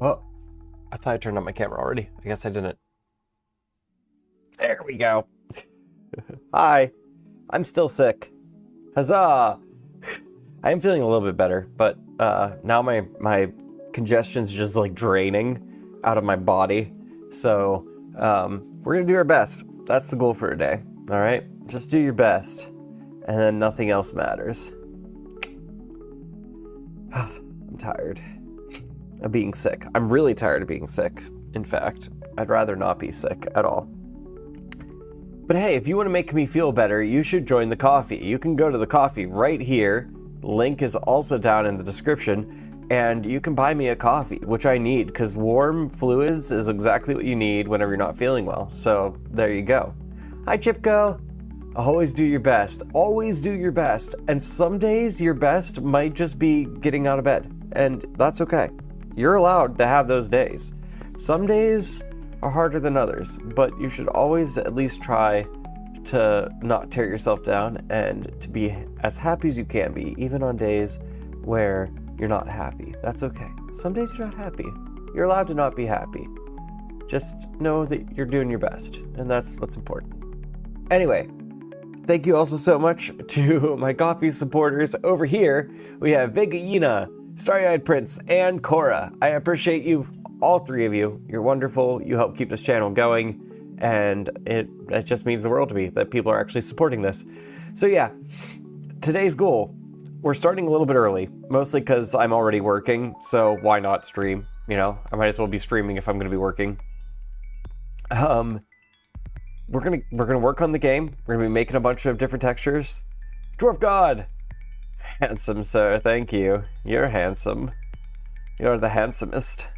Oh, I thought I turned on my camera already. I guess I didn't. There we go. Hi. I'm still sick. Huzzah! I am feeling a little bit better, but now my congestion's just like draining out of my body. So we're gonna do our best. That's the goal for today. All right, just do your best, and then nothing else matters. I'm tired of being sick. I'm really tired of being sick. In fact, I'd rather not be sick at all. But hey, if you want to make me feel better, you should join the coffee. You can go to the coffee right here. Link is also down in the description, and you can buy me a coffee, which I need, because warm fluids is exactly what you need whenever you're not feeling well. So there you go. Hi, Chipko. Always do your best. Always do your best. And some days your best might just be getting out of bed, and that's okay. You're allowed to have those days. Some days are harder than others, but you should always at least try to not tear yourself down and to be as happy as you can be, even on days where you're not happy. That's okay. Some days you're not happy. You're allowed to not be happy. Just know that you're doing your best, and that's what's important. Anyway, thank you also so much to my coffee supporters. Over here, we have Vegaina, Starry-Eyed Prince, and Cora. I appreciate you, all three of you. You're wonderful. You help keep this channel going, and it just means the world to me that people are actually supporting this. So yeah, today's goal, we're starting a little bit early, mostly because I'm already working, so why not stream? You know, I might as well be streaming if I'm going to be working. We're gonna work on the game. We're gonna be making a bunch of different textures. Dwarf God! Handsome, sir, thank you. You're handsome. You're the handsomest.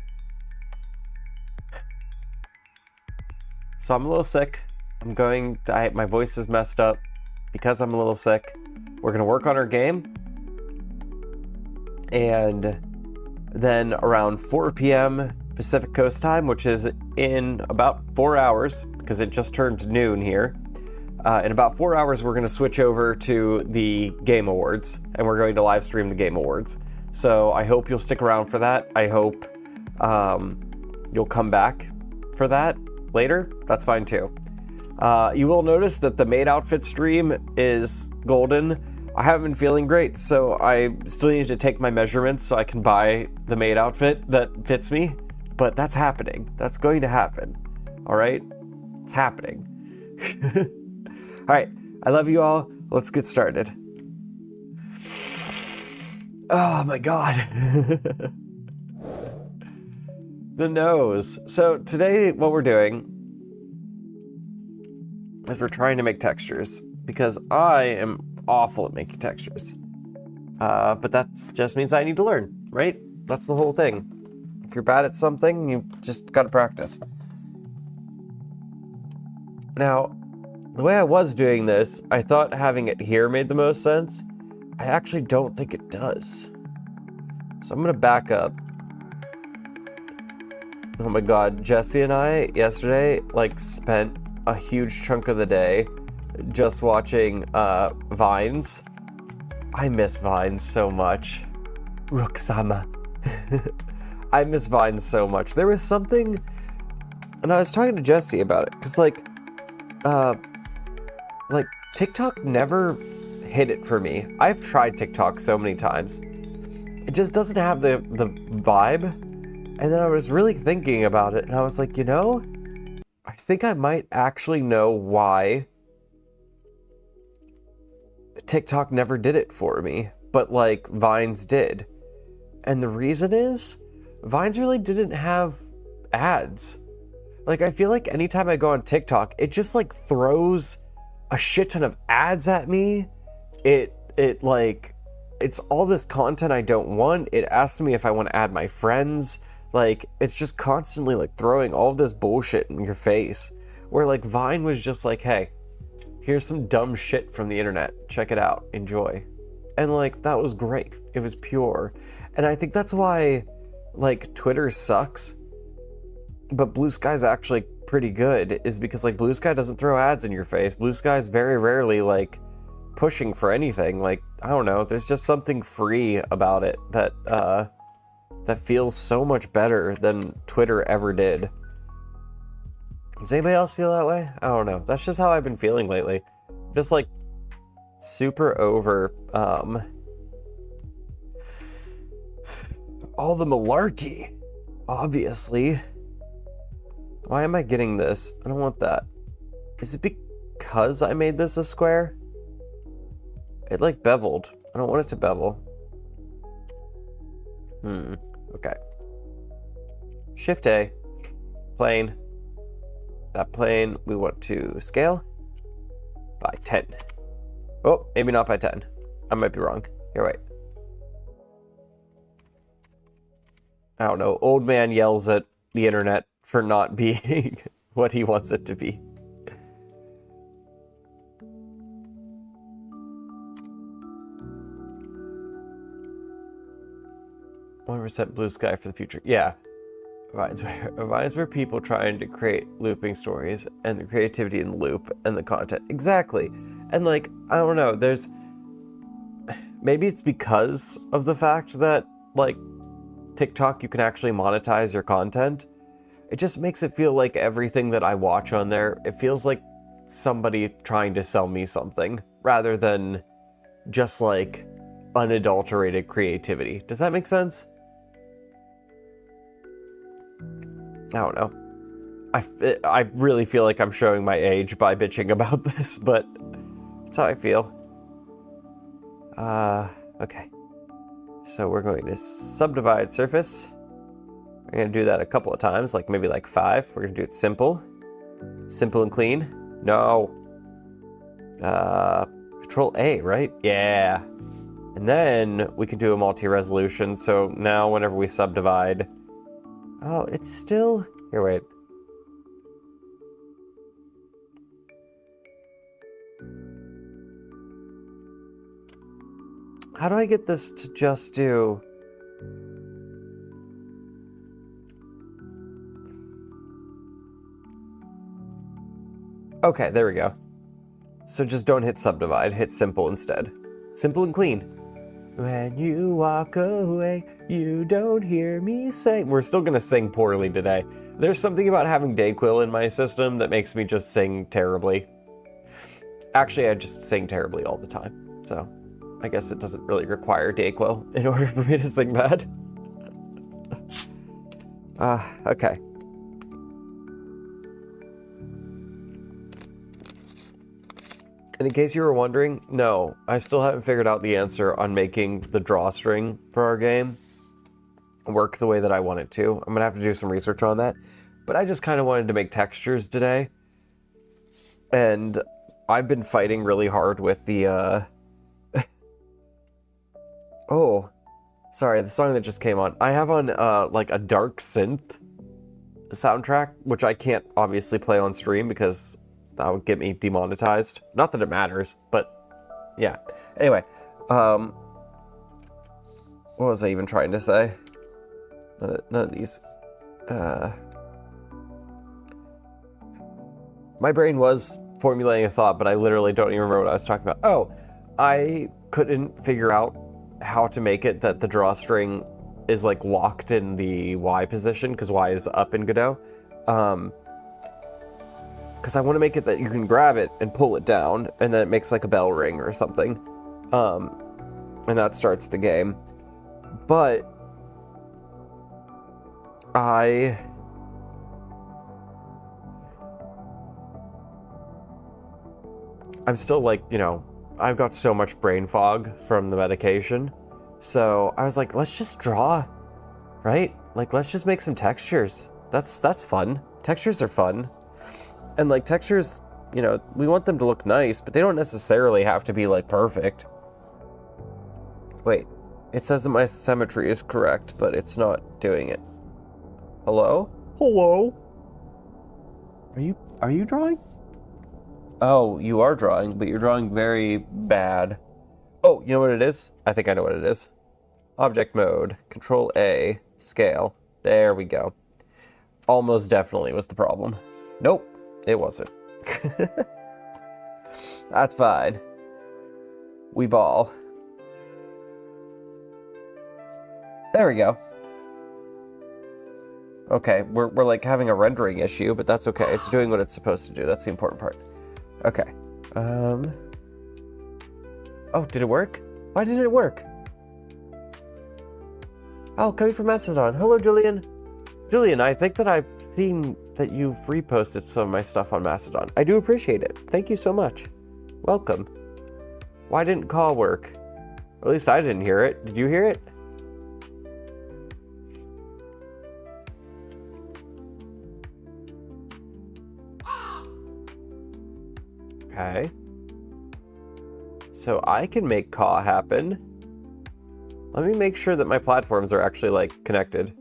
So I'm a little sick. My voice is messed up because I'm a little sick. We're gonna work on our game. And then around 4 p.m. Pacific Coast time, which is in about 4 hours, because it just turned noon here. In about 4 hours, we're going to switch over to the Game Awards, and we're going to live stream the Game Awards. So I hope you'll stick around for that. I hope you'll come back for that later. That's fine too. You will notice that the maid outfit stream is golden. I haven't been feeling great, so I still need to take my measurements so I can buy the maid outfit that fits me. But that's happening. That's going to happen. All right? It's happening. All right. I love you all. Let's get started. Oh my God. The nose. So today what we're doing is we're trying to make textures because I am awful at making textures. But that just means I need to learn, right? That's the whole thing. If you're bad at something, you just gotta practice. Now, the way I was doing this, I thought having it here made the most sense. I actually don't think it does. So I'm gonna back up. Oh my God, Jesse and I yesterday spent a huge chunk of the day just watching Vines. I miss Vines so much. Roxama. I miss Vines so much. There was something, and I was talking to Jesse about it, because TikTok never hit it for me. I've tried TikTok so many times. It just doesn't have the vibe. And then I was really thinking about it, and I was like, you know, I think I might actually know why TikTok never did it for me, but Vines did. And the reason is, Vines really didn't have ads. I feel like anytime I go on TikTok, it just throws a shit ton of ads at me. It's all this content I don't want. It asks me if I want to add my friends. It's just constantly throwing all of this bullshit in your face. Where Vine was just hey, here's some dumb shit from the internet. Check it out, enjoy. And that was great. It was pure. And I think that's why Twitter sucks, but Blue Sky's actually pretty good, is because Blue Sky doesn't throw ads in your face. Blue Sky's very rarely pushing for anything. I don't know, there's just something free about it that that feels so much better than Twitter ever did. Does anybody else feel that way? I don't know. That's just how I've been feeling lately. Just like super over all the malarkey, obviously. Why am I getting this? I don't want that. Is it because I made this a square? It like beveled. I don't want it to bevel. Okay. Shift A. Plane. That plane we want to scale by 10. Oh, maybe not by 10. I might be wrong. Here, wait. I don't know. Old man yells at the internet for not being what he wants it to be. %1% blue sky for the future. Yeah. Vines where people trying to create looping stories and the creativity in the loop and the content. Exactly. And like, I don't know, there's... Maybe it's because of the fact that, like, TikTok, you can actually monetize your content. It just makes it feel like everything that I watch on there, it feels like somebody trying to sell me something rather than just like unadulterated creativity. Does that make sense? I don't know. I really feel like I'm showing my age by bitching about this, but that's how I feel. Okay. So we're going to subdivide surface. We're going to do that a couple of times, like maybe like 5. We're going to do it simple. Simple and clean. No. Control A, right? Yeah. And then we can do a multi-resolution. So now whenever we subdivide... Oh, it's still... Here, wait. How do I get this to just do... Okay, there we go. So just don't hit subdivide, hit simple instead. Simple and clean. When you walk away, you don't hear me sing. We're still gonna sing poorly today. There's something about having Dayquil in my system that makes me just sing terribly. Actually, I just sing terribly all the time, so I guess it doesn't really require Dayquil in order for me to sing bad. Okay. And in case you were wondering, no, I still haven't figured out the answer on making the drawstring for our game work the way that I want it to. I'm gonna have to do some research on that. But I just kind of wanted to make textures today. And I've been fighting really hard with the, Oh, sorry, the song that just came on. I have on, like, a dark synth soundtrack, which I can't obviously play on stream because that would get me demonetized. Not that it matters, but yeah. Anyway, what was I even trying to say? None of these. My brain was formulating a thought, but I literally don't even remember what I was talking about. Oh, I couldn't figure out how to make it that the drawstring is like locked in the Y position, because Y is up in Godot. Because I want to make it that you can grab it and pull it down, and then it makes like a bell ring or something. And that starts the game. But I'm still like, you know, I've got so much brain fog from the medication. So I was like, let's just draw, right? Like, let's just make some textures. That's fun. Textures are fun. And like textures, you know, we want them to look nice, but they don't necessarily have to be like perfect. Wait, it says that my symmetry is correct, but it's not doing it. Hello? Hello? Are you drawing? Oh, you are drawing, but you're drawing very bad. Oh, you know what it is? I think I know what it is. Object mode, Control A, scale. There we go. Almost definitely was the problem. Nope, it wasn't. That's fine. We ball. There we go. Okay, we're like having a rendering issue, but that's okay. It's doing what it's supposed to do. That's the important part. Okay. Oh, did it work? Why didn't it work? Oh, coming from Macedon. Hello, Julian. Julian, I think that I've seen that you've reposted some of my stuff on Macedon. I do appreciate it. Thank you so much. Welcome. Why didn't call work? Or at least I didn't hear it. Did you hear it? Okay. So I can make caw happen. Let me make sure that my platforms are actually, like, connected.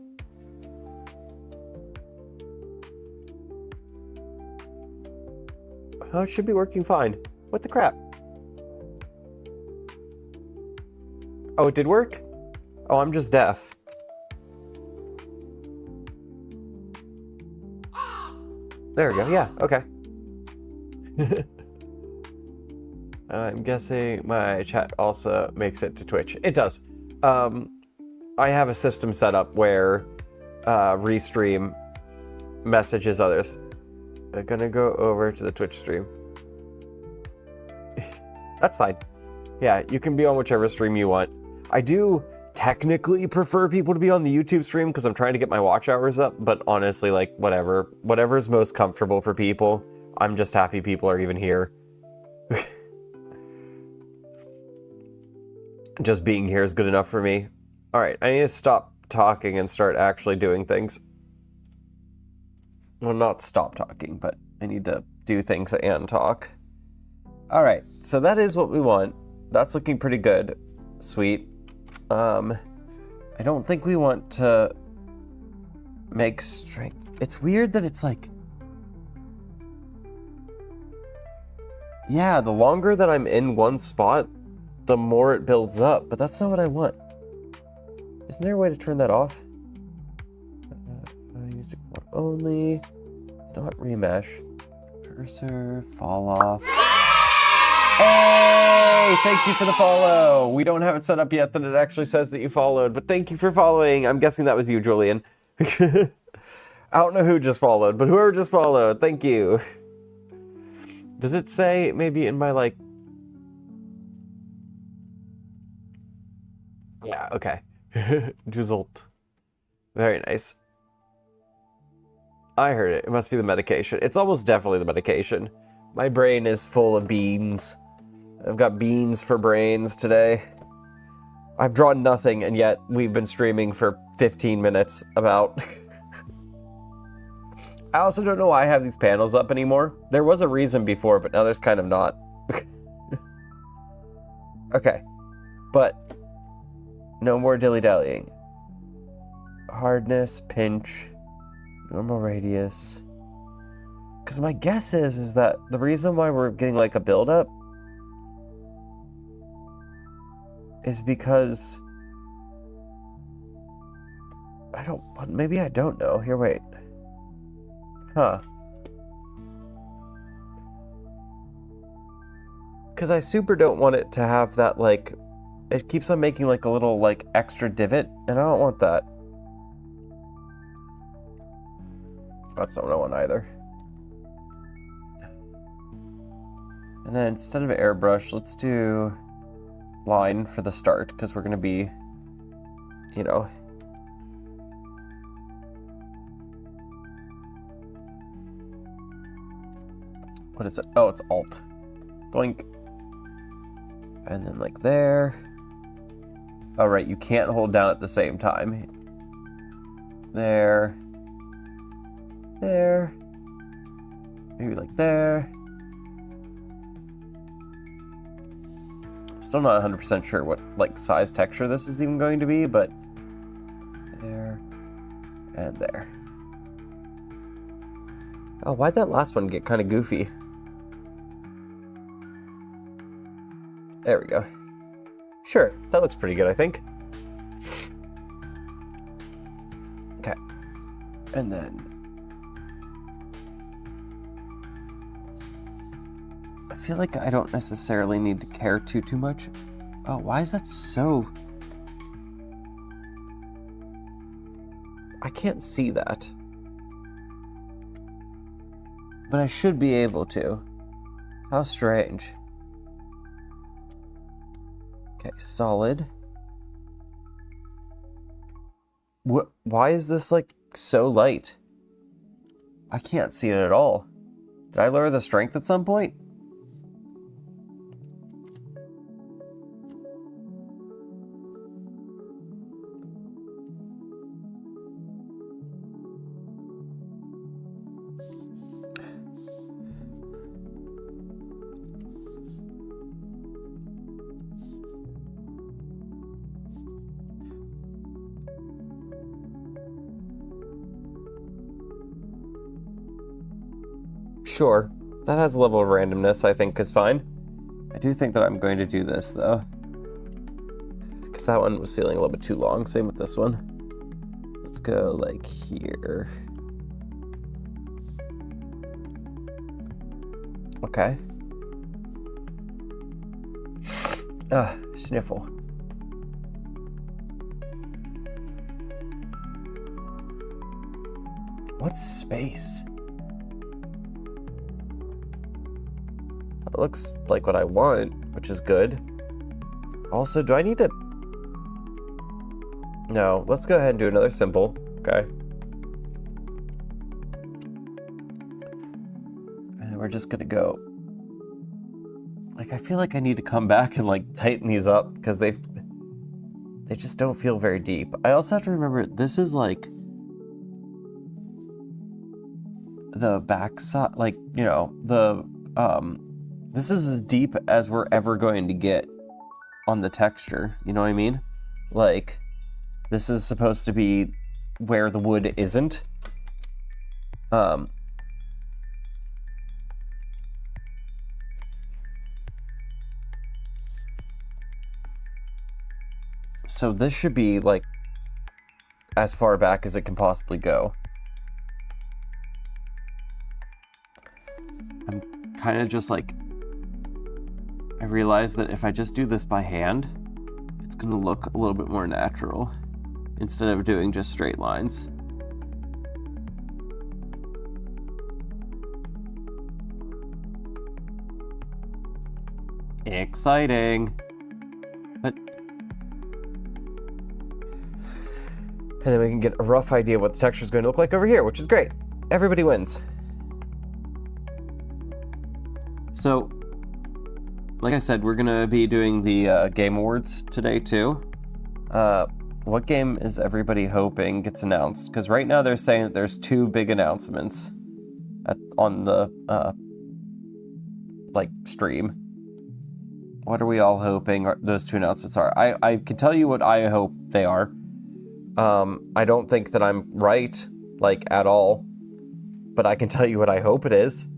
Oh, it should be working fine. What the crap? Oh, it did work? Oh, I'm just deaf. There we go. Yeah, okay. I'm guessing my chat also makes it to Twitch. It does. I have a system set up where Restream messages others. I'm gonna go over to the Twitch stream. That's fine. Yeah, you can be on whichever stream you want. I do technically prefer people to be on the YouTube stream because I'm trying to get my watch hours up, but honestly, like, whatever's most comfortable for people. I'm just happy people are even here. Just being here is good enough for me. All right, I need to stop talking and start actually doing things. Well, not stop talking, but I need to do things and talk. All right, so that is what we want. That's looking pretty good. Sweet. I don't think we want to make strength. It's weird that it's like... Yeah, the longer that I'm in one spot, the more it builds up, but that's not what I want. Isn't there a way to turn that off? Use only, not remesh. Cursor, fall off. Hey, thank you for the follow. We don't have it set up yet that it actually says that you followed, but thank you for following. I'm guessing that was you, Julian. I don't know who just followed, but whoever just followed, thank you. Does it say maybe in my, like... Yeah, okay. Result. Very nice. I heard it. It must be the medication. It's almost definitely the medication. My brain is full of beans. I've got beans for brains today. I've drawn nothing, and yet we've been streaming for 15 minutes about... I also don't know why I have these panels up anymore. There was a reason before, but now there's kind of not. Okay. But no more dilly-dallying. Hardness, pinch, normal radius. Because my guess is that the reason why we're getting like a build-up is because... maybe I don't know. Here, wait. Huh. Because I super don't want it to have that, like... It keeps on making, like, a little, like, extra divot, and I don't want that. That's not what I want either. And then instead of airbrush, let's do line for the start, because we're going to be, you know... What is it? Oh, it's Alt. Doink. And then like there. Oh, right, you can't hold down at the same time. There. There. Maybe like there. I'm still not 100% sure what like size texture this is even going to be, but there and there. Oh, why'd that last one get kind of goofy? There we go. Sure, that looks pretty good, I think. Okay. And then... I feel like I don't necessarily need to care too much. Oh, why is that so... I can't see that. but I should be able to. How strange. Okay, solid. What? Why is this like so light? I can't see it at all. Did I lower the strength at some point? Sure, that has a level of randomness I think is fine. I do think that I'm going to do this though, because that one was feeling a little bit too long. Same with this one. Let's go like here. Okay. Sniffle. What's space? It looks like what I want, which is good. Also, do I need to... No, let's go ahead and do another simple. Okay. And we're just gonna go... Like, I feel like I need to come back and, like, tighten these up, because they just don't feel very deep. I also have to remember, this is, like... the back side, like, you know, the, this is as deep as we're ever going to get on the texture, you know what I mean? Like, this is supposed to be where the wood isn't. So this should be, like, as far back as it can possibly go. I'm kind of just like, I realize that if I just do this by hand, it's gonna look a little bit more natural instead of doing just straight lines. Exciting. But, and then we can get a rough idea of what the texture is going to look like over here, which is great. Everybody wins. So, like I said, we're gonna be doing the Game Awards today too. What game is everybody hoping gets announced? Because right now they're saying that there's two big announcements on the like stream. What are we all hoping those two announcements are? I can tell you what I hope they are. I don't think that I'm right, like, at all, but I can tell you what I hope it is.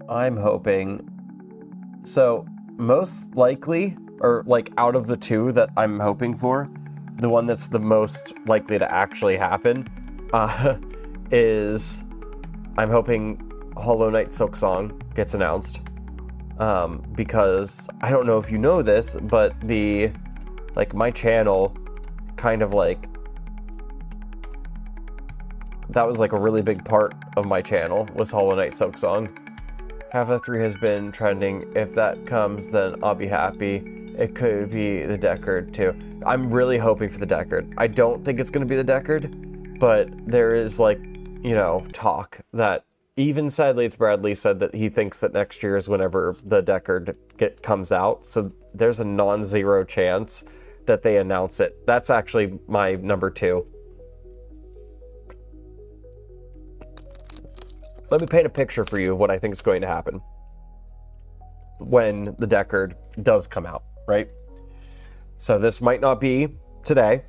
I'm hoping, so most likely, or like out of the two that I'm hoping for, the one that's the most likely to actually happen is, I'm hoping Hollow Knight Silksong gets announced, because I don't know if you know this, but my channel kind of like, that was like a really big part of my channel, was Hollow Knight Silksong. Half-Life 3 has been trending. If that comes, then I'll be happy. It could be the Deckard too. I'm really hoping for the Deckard. I don't think it's going to be the Deckard, but there is, like, you know, talk that even sadly it's Bradley said that he thinks that next year is whenever the Deckard comes out. So there's a non-zero chance that they announce it. That's actually my number 2. Let me paint a picture for you of what I think is going to happen when the Deckard does come out, right? So this might not be today,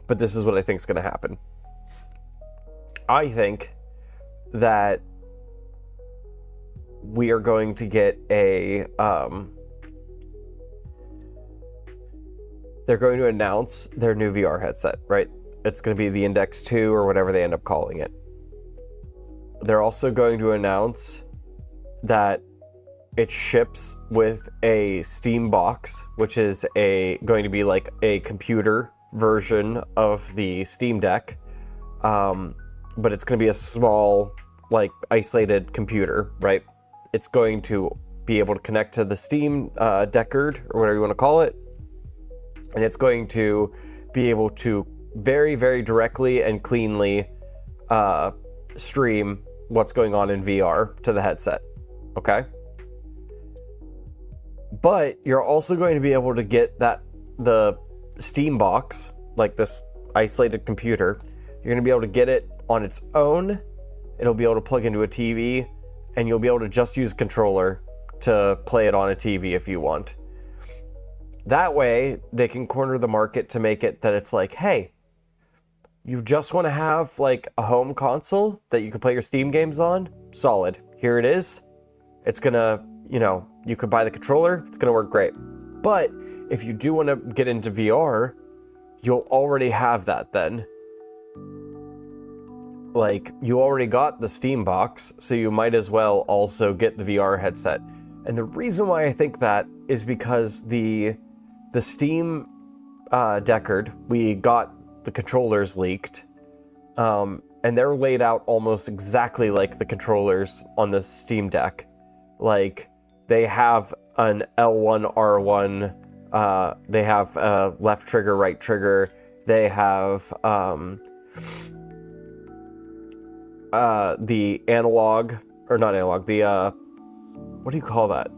but this is what I think is going to happen. I think that we are going to get a... they're going to announce their new VR headset, right? It's going to be the Index 2 or whatever they end up calling it. They're also going to announce that it ships with a Steam box, which is going to be like a computer version of the Steam Deck. But it's going to be a small, like, isolated computer, right? It's going to be able to connect to the Steam Deckard, or whatever you want to call it. And it's going to be able to very, very directly and cleanly stream what's going on in VR to the headset, okay? But you're also going to be able to get the Steam box, like this isolated computer, you're going to be able to get it on its own. It'll be able to plug into a TV, and you'll be able to just use a controller to play it on a TV if you want. That way, they can corner the market to make it that it's like, hey, you just want to have like a home console that you can play your Steam games on? Solid. Here it is. It's gonna, you could buy the controller. It's gonna work great. But if you do want to get into VR, you'll already have that then. Like, you already got the Steam box, so you might as well also get the VR headset. And the reason why I think that is because the Steam Deckard, we got the controllers leaked, and they're laid out almost exactly like the controllers on the Steam Deck. Like, they have an L1, R1, they have left trigger, right trigger, they have the analog, or not analog, the, what do you call that?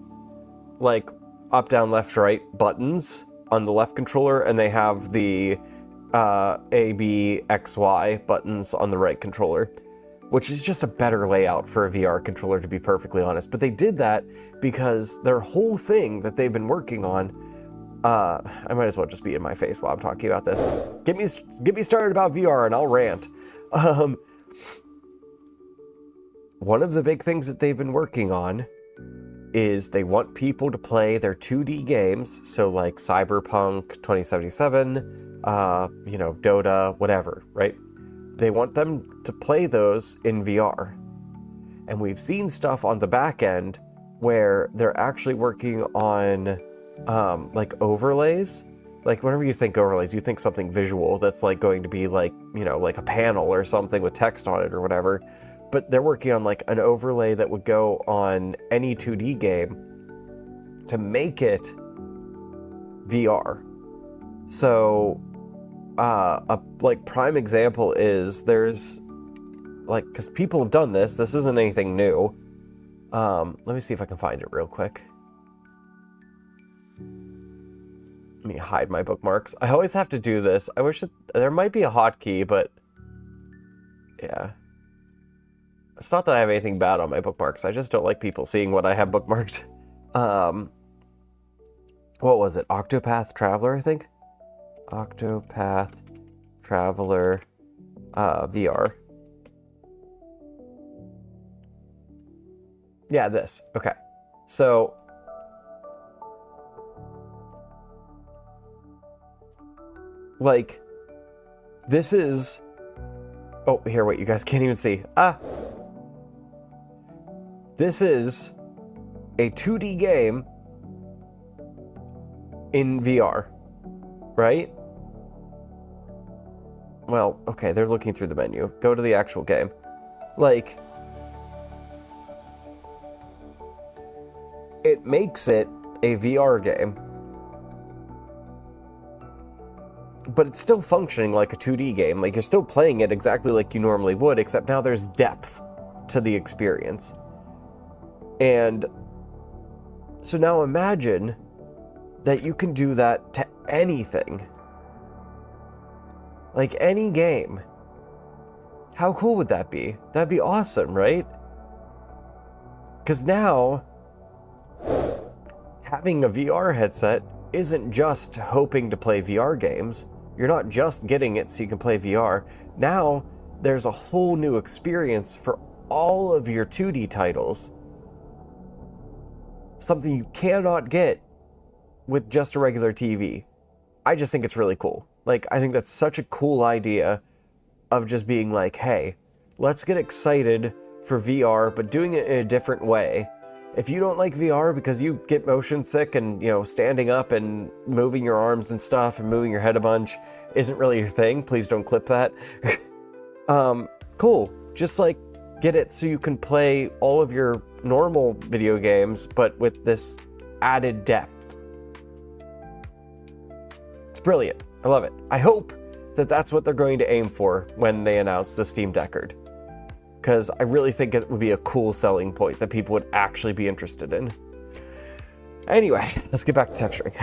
Like, up, down, left, right buttons on the left controller, and they have the A, B, X, Y buttons on the right controller, which is just a better layout for a VR controller, to be perfectly honest. But they did that because their whole thing that they've been working on, I might as well just be in my face while I'm talking about this. Get me started about VR and I'll rant. One of the big things that they've been working on is they want people to play their 2D games, so like Cyberpunk 2077, Dota, whatever, right? They want them to play those in VR. And we've seen stuff on the back end where they're actually working on like overlays. Like, whenever you think overlays, you think something visual that's like going to be like, like a panel or something with text on it or whatever. But they're working on like an overlay that would go on any 2D game to make it VR. So a like prime example is there's like, because people have done this isn't anything new. Let me see if I can find it real quick. Let me hide my bookmarks. I always have to do this. I wish that there might be a hotkey, but yeah. It's not that I have anything bad on my bookmarks. I just don't like people seeing what I have bookmarked. What was it? Octopath Traveler, I think? Octopath Traveler VR. Yeah, this. Okay. So like, this is... Oh, here, wait, you guys can't even see. This is a 2D game in VR, right? Well, okay, they're looking through the menu. Go to the actual game. Like, it makes it a VR game, but it's still functioning like a 2D game. Like, you're still playing it exactly like you normally would, except now there's depth to the experience. And so now imagine that you can do that to anything. Like any game. How cool would that be? That'd be awesome, right? Because now, having a VR headset isn't just hoping to play VR games. You're not just getting it so you can play VR. Now, there's a whole new experience for all of your 2D titles. Something you cannot get with just a regular TV. I just think it's really cool. Like, I think that's such a cool idea of just being like, hey, let's get excited for VR, but doing it in a different way. if you don't like VR because you get motion sick and, you know, standing up and moving your arms and stuff and moving your head a bunch isn't really your thing, please don't clip that. Cool. Just like get it so you can play all of your normal video games, but with this added depth. It's brilliant. I love it. I hope that that's what they're going to aim for when they announce the Steam Deckard. Because I really think it would be a cool selling point that people would actually be interested in. Anyway, let's get back to texturing.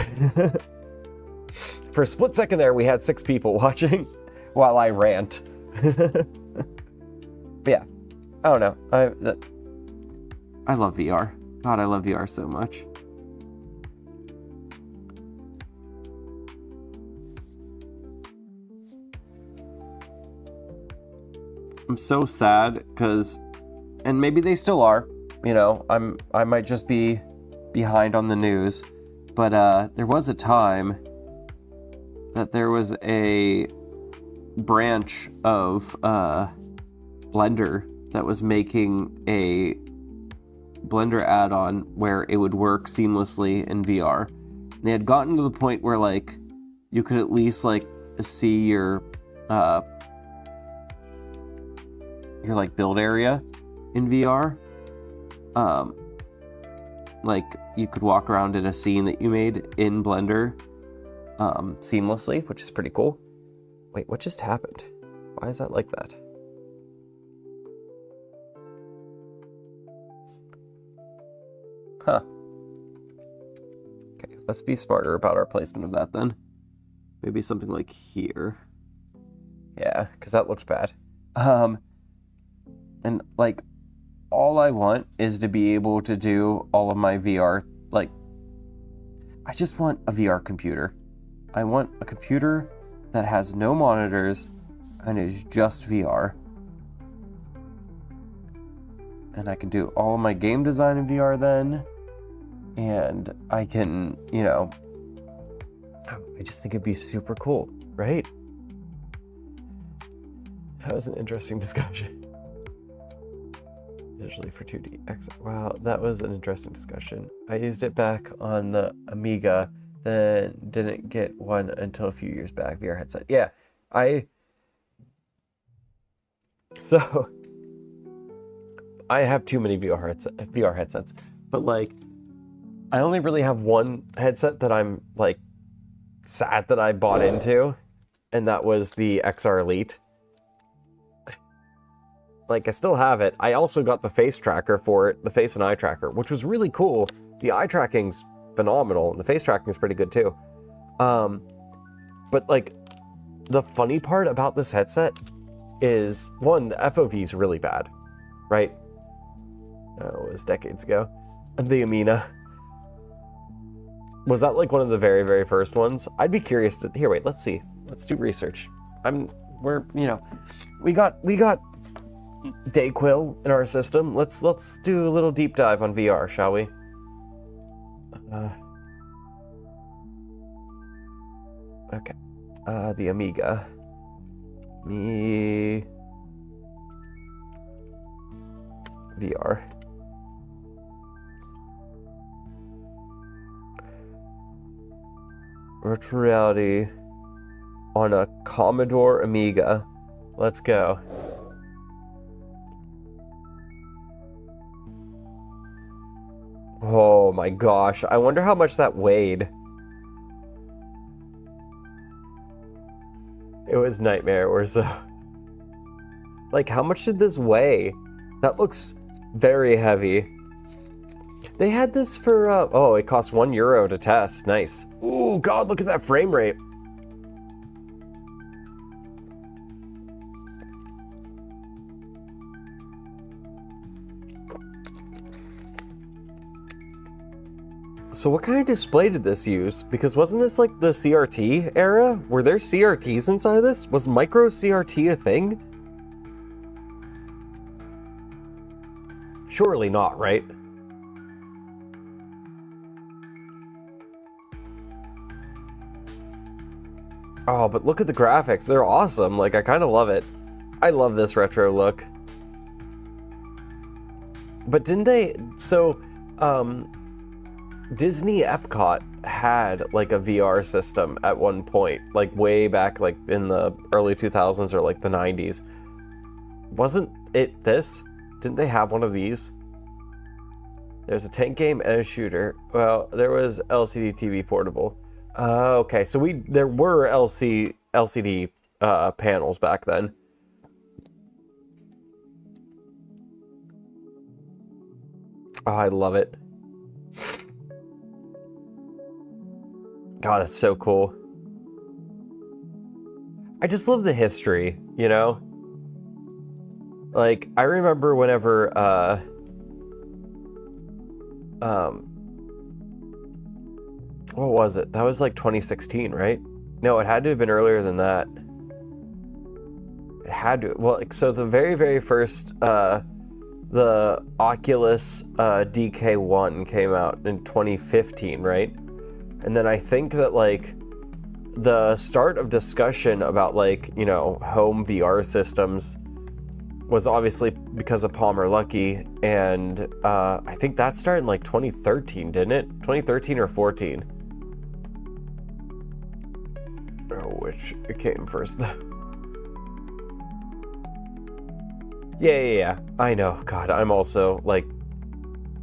For a split second there, we had 6 people watching while I rant. But yeah, I don't know. I love VR. God, I love VR so much. I'm so sad because, and maybe they still are, you know, I might just be behind on the news, but there was a time that there was a branch of Blender that was making a Blender add-on where it would work seamlessly in VR. And they had gotten to the point where like you could at least like see your like build area in VR. Like you could walk around in a scene that you made in Blender seamlessly, which is pretty cool. Wait, what just happened? Why is that like that? Huh. Okay, let's be smarter about our placement of that then. Maybe something like here. Yeah, because that looks bad. And like, all I want is to be able to do all of my VR, like, I just want a VR computer. I want a computer that has no monitors and is just VR. And I can do all of my game design in VR then. And I can, you know, I just think it'd be super cool, right? That was an interesting discussion. Usually for 2D X. Wow, that was an interesting discussion. I used it back on the Amiga, then didn't get one until a few years back. VR headset. Yeah, so I have too many VR headsets, but like I only really have one headset that I'm like sad that I bought into, and that was the XR Elite. Like, I still have it. I also got the face tracker for it, the face and eye tracker, which was really cool. The eye tracking's phenomenal, and the face tracking's pretty good too. But like, the funny part about this headset is, one, the FOV is really bad, right? Oh, it was decades ago. The Amina. Was that like one of the very, very first ones? I'd be curious to, here, wait, let's see. Let's do research. We got Dayquil in our system. Let's do a little deep dive on VR, shall we? Okay. The Amiga. Me. VR. Virtual reality on a Commodore Amiga. Let's go. Oh my gosh, I wonder how much that weighed. It was nightmare or so. Like, how much did this weigh? That looks very heavy. They had this for, oh, it cost €1 to test. Nice. Ooh, God, look at that frame rate. So what kind of display did this use? Because wasn't this like the CRT era? Were there CRTs inside of this? Was micro CRT a thing? Surely not, right? Oh, but look at the graphics. They're awesome. Like, I kind of love it. I love this retro look. But didn't they... So, Disney Epcot had like a VR system at one point, like way back, like in the early 2000s or like the 90s. Wasn't it this? Didn't they have one of these? There's a tank game and a shooter. Well, there was LCD TV portable. Okay, so there were LCD panels back then. Oh, I love it. God, it's so cool. I just love the history, you know? Like, I remember whenever, what was it? That was like 2016, right? No, it had to have been earlier than that. It had to. Well, so the very, very first, the Oculus DK1 came out in 2015, right? And then I think that, like, the start of discussion about, like, you know, home VR systems was obviously because of Palmer Luckey, and I think that started in, like, 2013, didn't it? 2013 or 14? Oh, which came first, though. Yeah. I know. God, I'm also, like,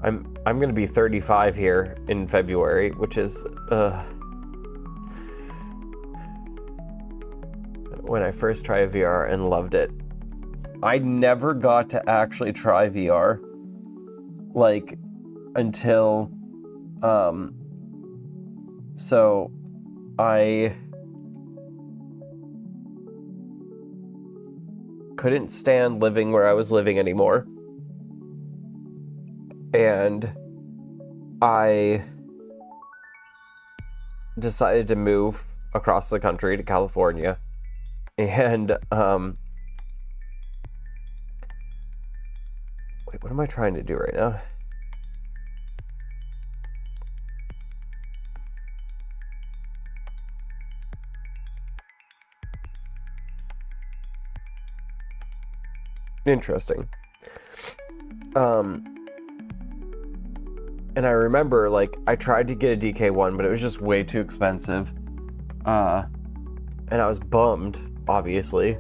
I'm gonna be 35 here in February, which is, when I first tried VR and loved it. I never got to actually try VR, like, until, so I couldn't stand living where I was living anymore. And I decided to move across the country to California. And, wait, what am I trying to do right now? Interesting. And I remember, like, I tried to get a DK1, but it was just way too expensive. And I was bummed, obviously.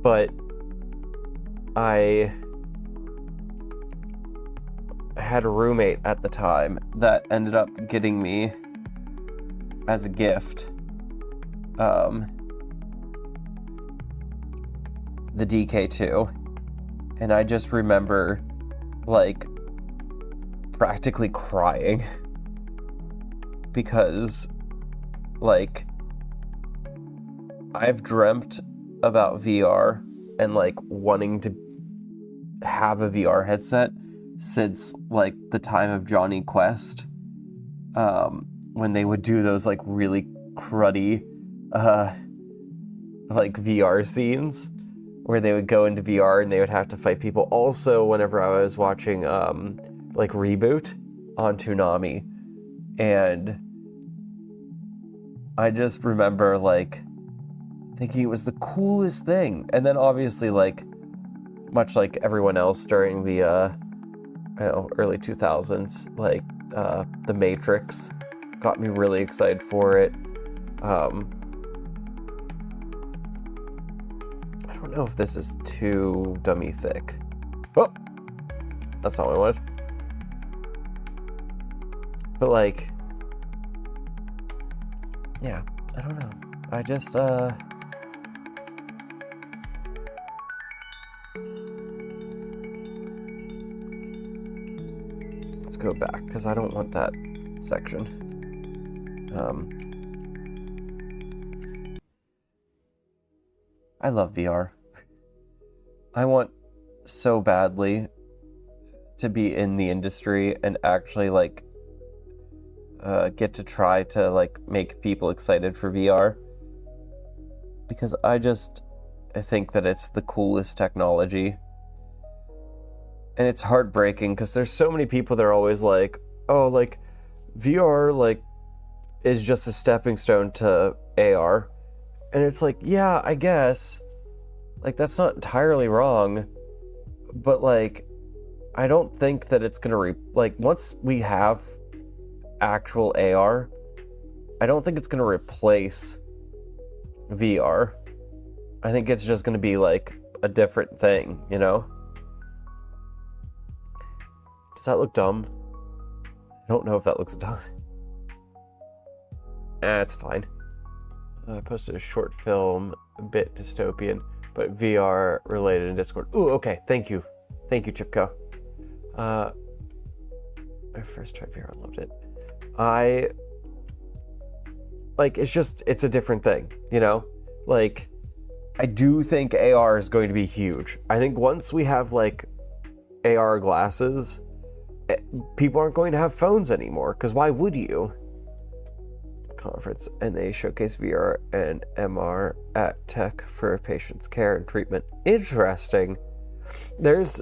But I had a roommate at the time that ended up getting me, as a gift, the DK2. And I just remember, like, practically crying because, like, I've dreamt about VR and, like, wanting to have a VR headset since, like, the time of Johnny Quest, when they would do those, like, really cruddy, like, VR scenes where they would go into VR and they would have to fight people. Also, whenever I was watching, like, Reboot on Toonami, and I just remember, like, thinking it was the coolest thing. And then obviously, like, much like everyone else during the early 2000s, like, The Matrix got me really excited for it. I don't know if this is too dummy thick. Oh, that's not what I wanted. But, like, yeah, I don't know. I just, let's go back, because I don't want that section. I love VR. I want so badly to be in the industry and actually, like, get to try to, like, make people excited for VR, because I think that it's the coolest technology. And it's heartbreaking because there's so many people that are always like, oh, like, VR, like, is just a stepping stone to AR. And it's like, yeah, I guess, like, that's not entirely wrong, but, like, I don't think that it's gonna once we have actual AR, I don't think it's gonna replace VR. I think it's just gonna be like a different thing, you know? Does that look dumb? I don't know if that looks dumb. It's fine. I posted a short film, a bit dystopian, but VR related in Discord. Ooh, okay, thank you. Thank you, Chipko. I first tried VR, I loved it. It's a different thing, you know? Like, I do think AR is going to be huge. I think once we have, like, AR glasses, people aren't going to have phones anymore, because why would you? Conference, and they showcase VR and MR at tech for patients' care and treatment. Interesting. There's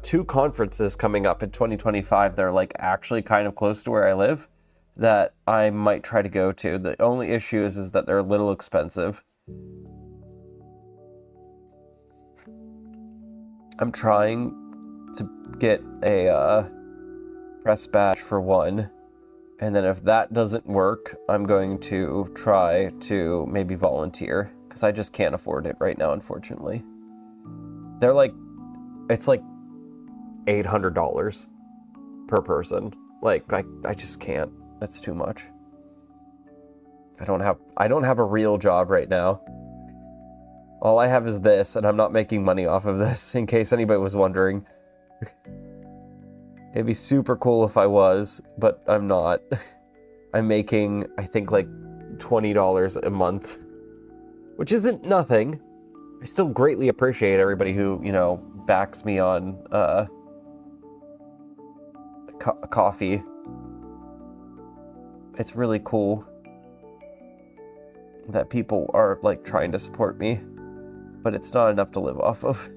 2 conferences coming up in 2025 that are like actually kind of close to where I live that I might try to go to. The only issue is that they're a little expensive. I'm trying to get a press badge for one, and then if that doesn't work, I'm going to try to maybe volunteer, because I just can't afford it right now, unfortunately. They're like, it's like $800 per person. Like, I just can't. That's too much. I don't have a real job right now. All I have is this, and I'm not making money off of this, in case anybody was wondering. It'd be super cool if I was, but I'm not. I'm making, I think, like $20 a month, which isn't nothing. I still greatly appreciate everybody who, you know, backs me on coffee. It's really cool that people are, like, trying to support me, but it's not enough to live off of,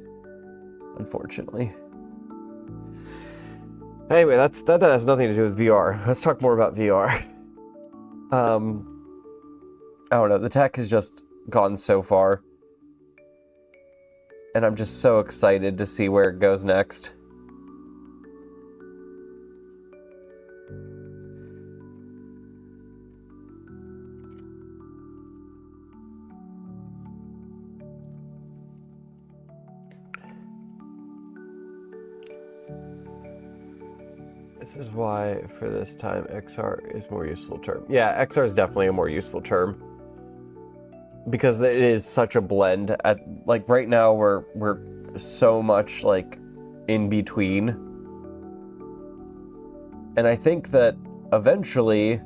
unfortunately. Anyway, that has nothing to do with VR. Let's talk more about VR. I don't know, the tech has just gone so far, and I'm just so excited to see where it goes next. This is why, for this time, XR is more useful term. Yeah, XR is definitely a more useful term, because it is such a blend. At like right now, we're so much like in between, and I think that eventually,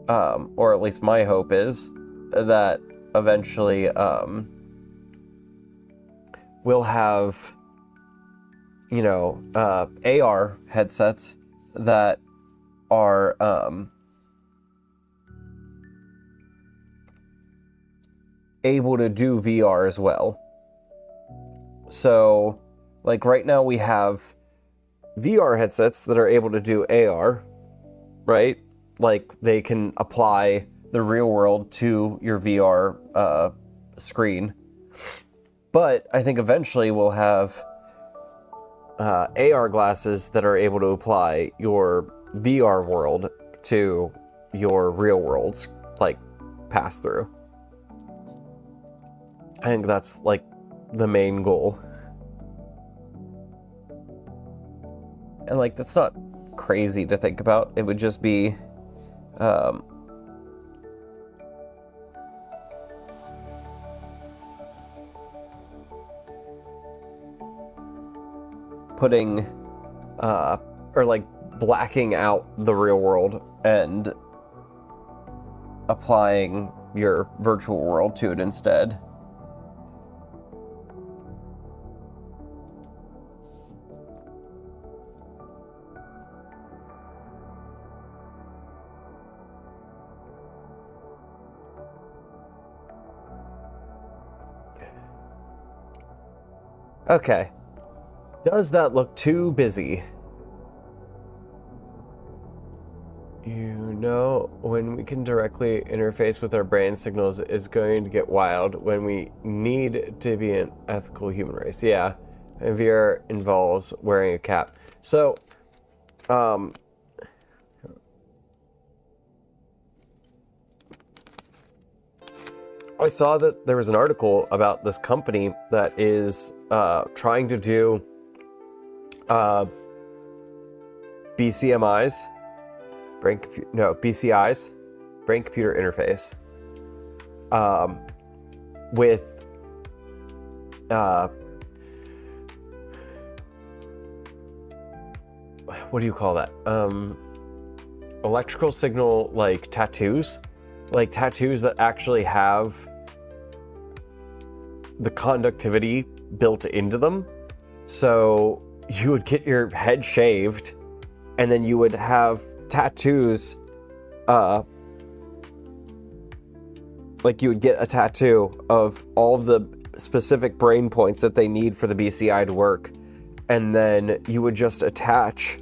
or at least my hope is that eventually, we'll have, you know, AR headsets that are able to do VR as well. So, like right now we have VR headsets that are able to do AR, right? Like they can apply the real world to your VR screen. But I think eventually we'll have AR glasses that are able to apply your VR world to your real world's, like, pass through. I think that's, like, the main goal. And, like, that's not crazy to think about. It would just be, putting, or like blacking out the real world and applying your virtual world to it instead. Okay. Does that look too busy? You know, when we can directly interface with our brain signals, it's going to get wild when we need to be an ethical human race. Yeah, And VR involves wearing a cap. So, I saw that there was an article about this company that is trying to do BCMIs, BCIs, brain computer interface, with what do you call that? Electrical signal, like tattoos that actually have the conductivity built into them. So you would get your head shaved and then you would have tattoos, like you would get a tattoo of all of the specific brain points that they need for the BCI to work. And then you would just attach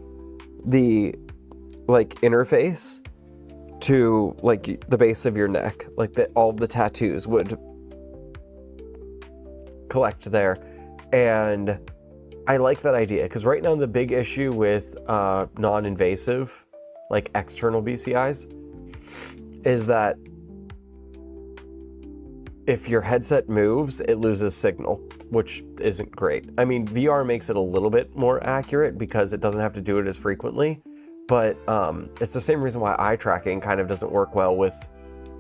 the interface to the base of your neck, all of the tattoos would collect there. And I like that idea because right now the big issue with non-invasive, external BCIs, is that if your headset moves, it loses signal, which isn't great. I mean, VR makes it a little bit more accurate because it doesn't have to do it as frequently, but it's the same reason why eye tracking kind of doesn't work well with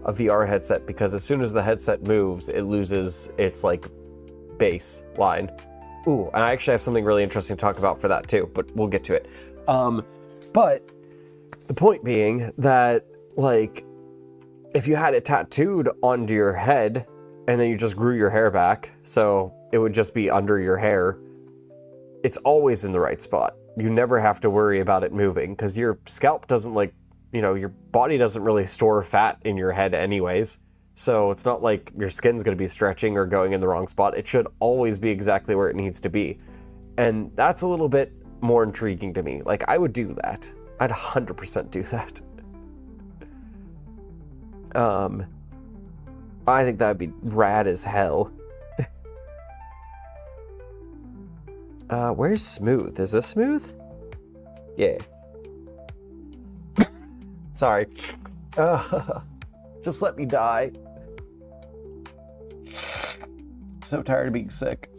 a VR headset, because as soon as the headset moves, it loses its baseline. Ooh, and I actually have something really interesting to talk about for that too, but we'll get to it. But the point being that if you had it tattooed onto your head and then you just grew your hair back, so it would just be under your hair, it's always in the right spot. You never have to worry about it moving because your scalp doesn't your body doesn't really store fat in your head anyways. So it's not like your skin's going to be stretching or going in the wrong spot. It should always be exactly where it needs to be. And that's a little bit more intriguing to me. I would do that. I'd 100% do that. I think that'd be rad as hell. Where's smooth? Is this smooth? Yeah. Sorry. Just let me die. I'm so tired of being sick.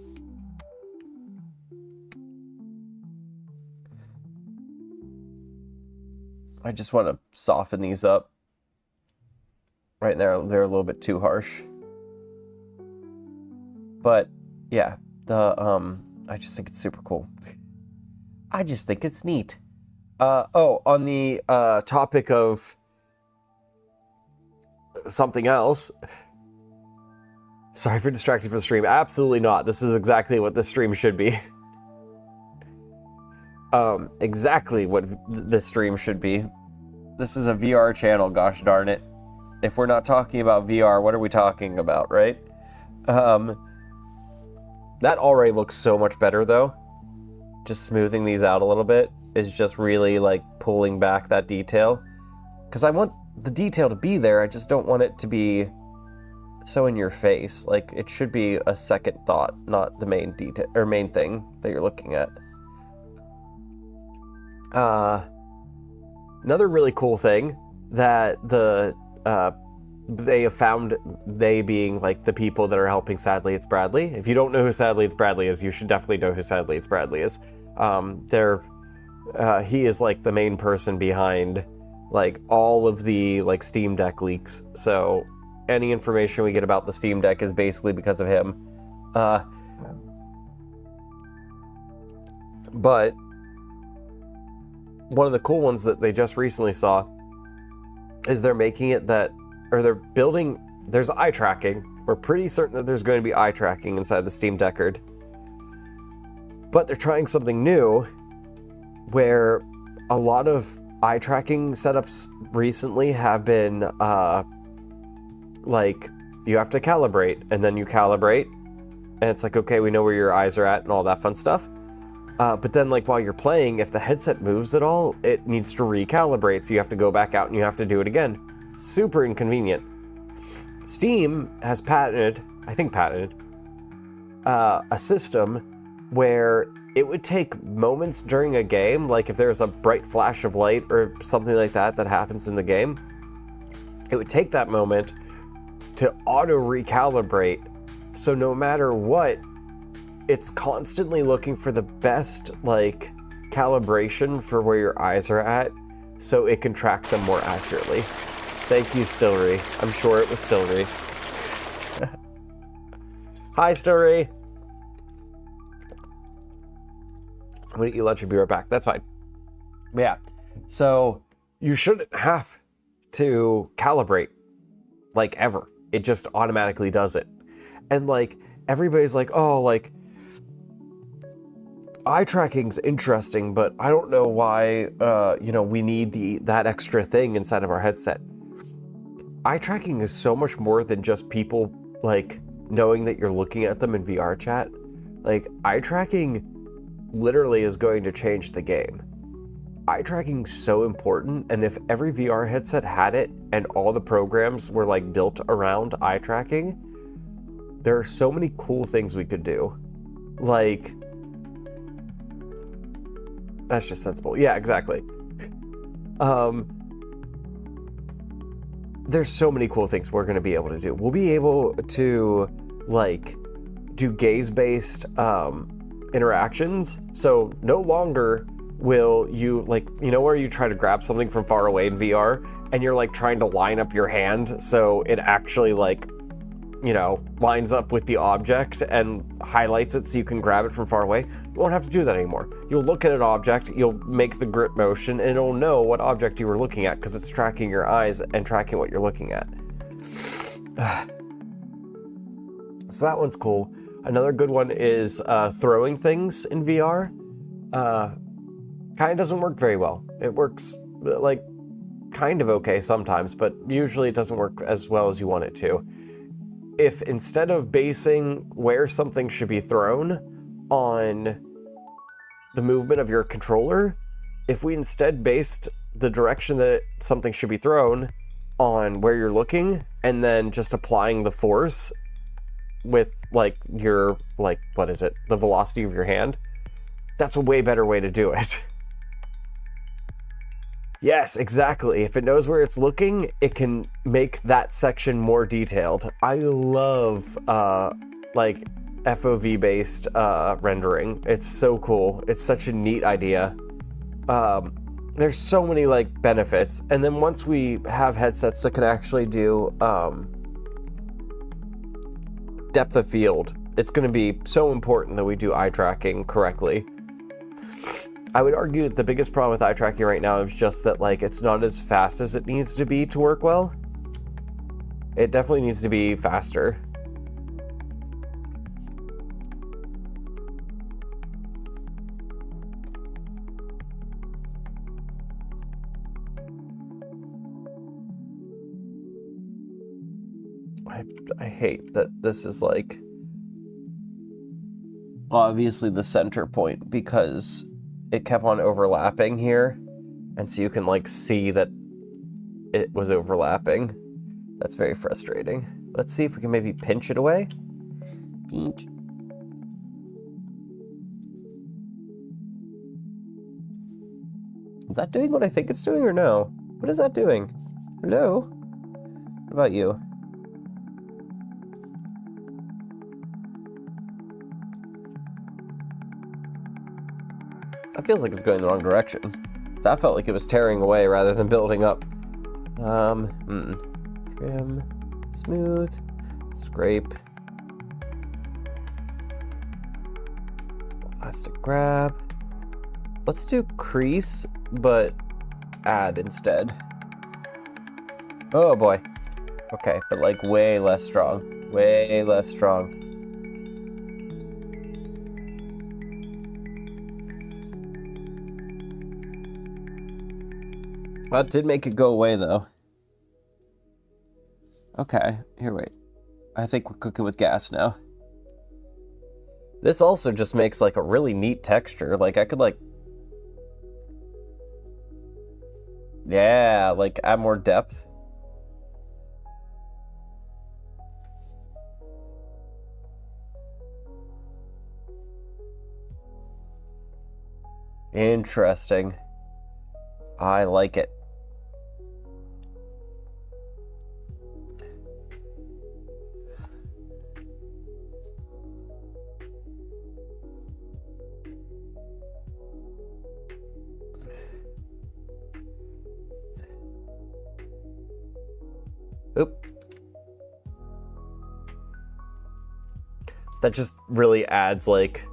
I just want to soften these up. Right there, they're a little bit too harsh. But yeah, I just think it's super cool. I just think it's neat. On the topic of something else. Sorry for distracting from the stream. Absolutely not. This is exactly what this stream should be. Exactly what this stream should be. This is a VR channel, gosh darn it. If we're not talking about VR, what are we talking about, right? That already looks so much better, though. Just smoothing these out a little bit is just really, pulling back that detail. Because I want the detail to be there, I just don't want it to be so in your face. It should be a second thought, not the main detail, or main thing that you're looking at. Another really cool thing that they have found, they being the people that are helping Sadly It's Bradley. If you don't know who Sadly It's Bradley is, you should definitely know who Sadly It's Bradley is. He is the main person behind all of the Steam Deck leaks. So any information we get about the Steam Deck is basically because of him. But one of the cool ones that they just recently saw is they're making it that, or they're building, there's eye tracking. We're pretty certain that there's going to be eye tracking inside the Steam Deckard. But they're trying something new where a lot of eye tracking setups recently have been you have to calibrate, and then you calibrate and it's okay, we know where your eyes are at and all that fun stuff. But then while you're playing, if the headset moves at all, it needs to recalibrate, so you have to go back out and you have to do it again. Super inconvenient. Steam has patented a system where it would take moments during a game, like if there's a bright flash of light or something like that that happens in the game, it would take that moment to auto recalibrate. So no matter what, it's constantly looking for the best like calibration for where your eyes are at, so it can track them more accurately. Thank you, Stillery. I'm sure it was Stillery. Hi, Stillery. I'm gonna eat lunch and be right back. That's fine. But yeah, so you shouldn't have to calibrate like ever. It just automatically does it. And like everybody's like, oh, like eye tracking's interesting, but I don't know why you know, we need that extra thing inside of our headset. Eye tracking is so much more than just people like knowing that you're looking at them in VR chat. Like eye tracking literally is going to change the game. Eye tracking's so important, and if every VR headset had it and all the programs were like built around eye tracking, there are so many cool things we could do. Like, that's just sensible. Yeah, exactly. There's so many cool things we're going to be able to do. We'll be able to like do gaze-based interactions. So no longer will you, like, you know where you try to grab something from far away in VR and you're like trying to line up your hand so it actually like, you know, lines up with the object and highlights it so you can grab it from far away. You won't have to do that anymore. You'll look at an object, you'll make the grip motion, and it'll know what object you were looking at because it's tracking your eyes and tracking what you're looking at. So that one's cool. Another good one is throwing things in VR. Kind of doesn't work very well. It works like kind of okay sometimes, but usually it doesn't work as well as you want it to. If instead of basing where something should be thrown on the movement of your controller, if we instead based the direction that something should be thrown on where you're looking and then just applying the force with like your, like, what is it, the velocity of your hand, that's a way better way to do it. Yes, exactly. If it knows where it's looking, it can make that section more detailed. I love like FOV based rendering. It's so cool. It's such a neat idea. There's so many like benefits. And then once we have headsets that can actually do depth of field, it's going to be so important that we do eye tracking correctly. I would argue that the biggest problem with eye tracking right now is just that like it's not as fast as it needs to be to work well. It definitely needs to be faster. I hate that this is like obviously the center point because it kept on overlapping here, and so you can like see that it was overlapping. That's very frustrating. Let's see if we can maybe pinch it away. Pinch. Is that doing what I think it's doing or no? What is that doing? Hello? What about you? That feels like it's going the wrong direction. That felt like it was tearing away rather than building up. Trim, smooth, scrape. Elastic grab. Let's do crease, but add instead. Oh boy. Okay, but like way less strong. Way less strong. That did make it go away, though. Okay, here, wait. I think we're cooking with gas now. This also just makes, like, a really neat texture. Like, I could, like... Yeah, like, add more depth. Interesting. I like it. Oop. That just really adds, like,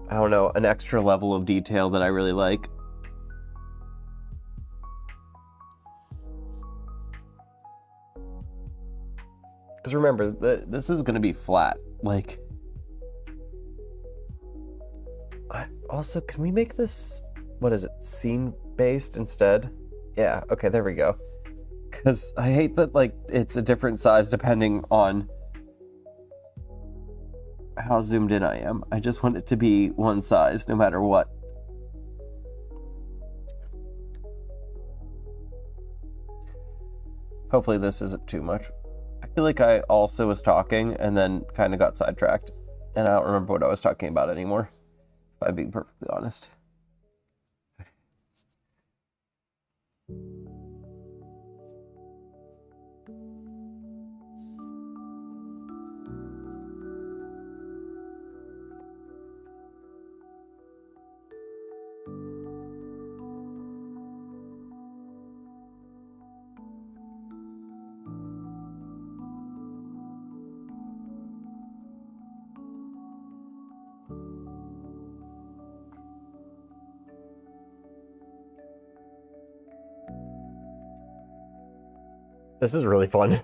I don't know, an extra level of detail that I really like. Because remember, this is going to be flat. Like, also, can we make this, what is it, scene-based instead? Yeah, okay, there we go. Because I hate that, like, it's a different size depending on how zoomed in I am. I just want it to be one size no matter what. Hopefully this isn't too much. I feel like I also was talking and then kind of got sidetracked, and I don't remember what I was talking about anymore, if I'm being perfectly honest. This is really fun.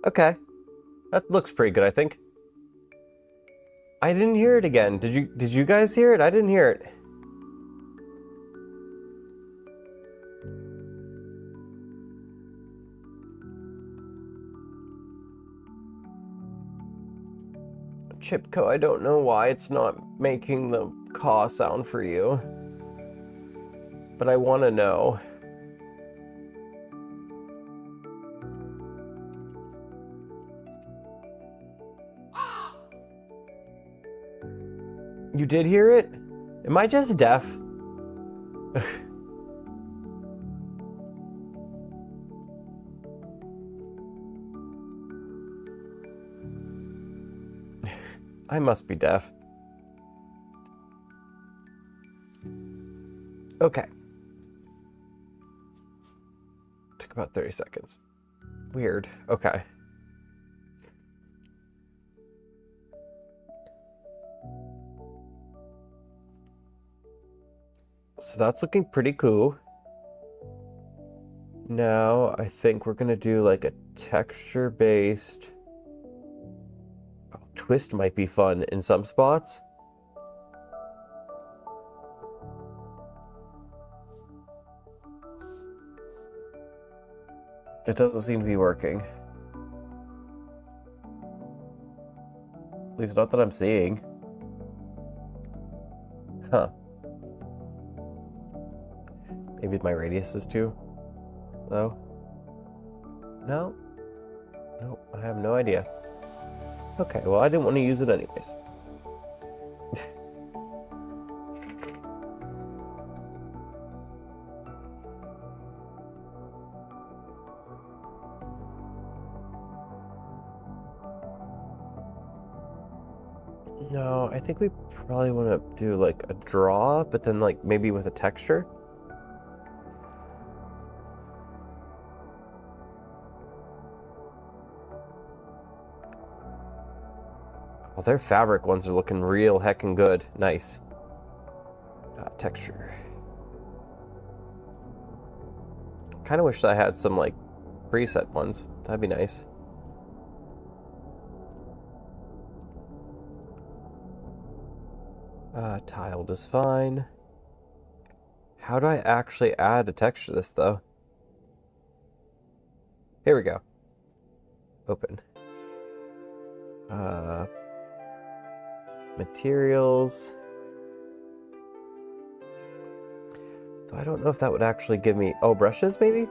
Okay. That looks pretty good, I think. I didn't hear it again. Did you guys hear it? I didn't hear it. Chipco, I don't know why it's not making the caw sound for you, but I want to know. You did hear it? Am I just deaf? I must be deaf. Okay. Took about 30 seconds. Weird. Okay. So that's looking pretty cool. Now I think we're gonna do like a texture-based... Oh, twist might be fun in some spots. It doesn't seem to be working. At least not that I'm seeing. Huh. Maybe my radius is too low? No? No, I have no idea. Okay, well I didn't want to use it anyways. No, I think we probably want to do like a draw, but then like maybe with a texture. Well, their fabric ones are looking real heckin' good. Nice. Texture. Kind of wish I had some like preset ones. That'd be nice. Tiled is fine. How do I actually add a texture to this, though? Here we go. Open. Materials. So I don't know if that would actually give me... Oh, brushes, maybe?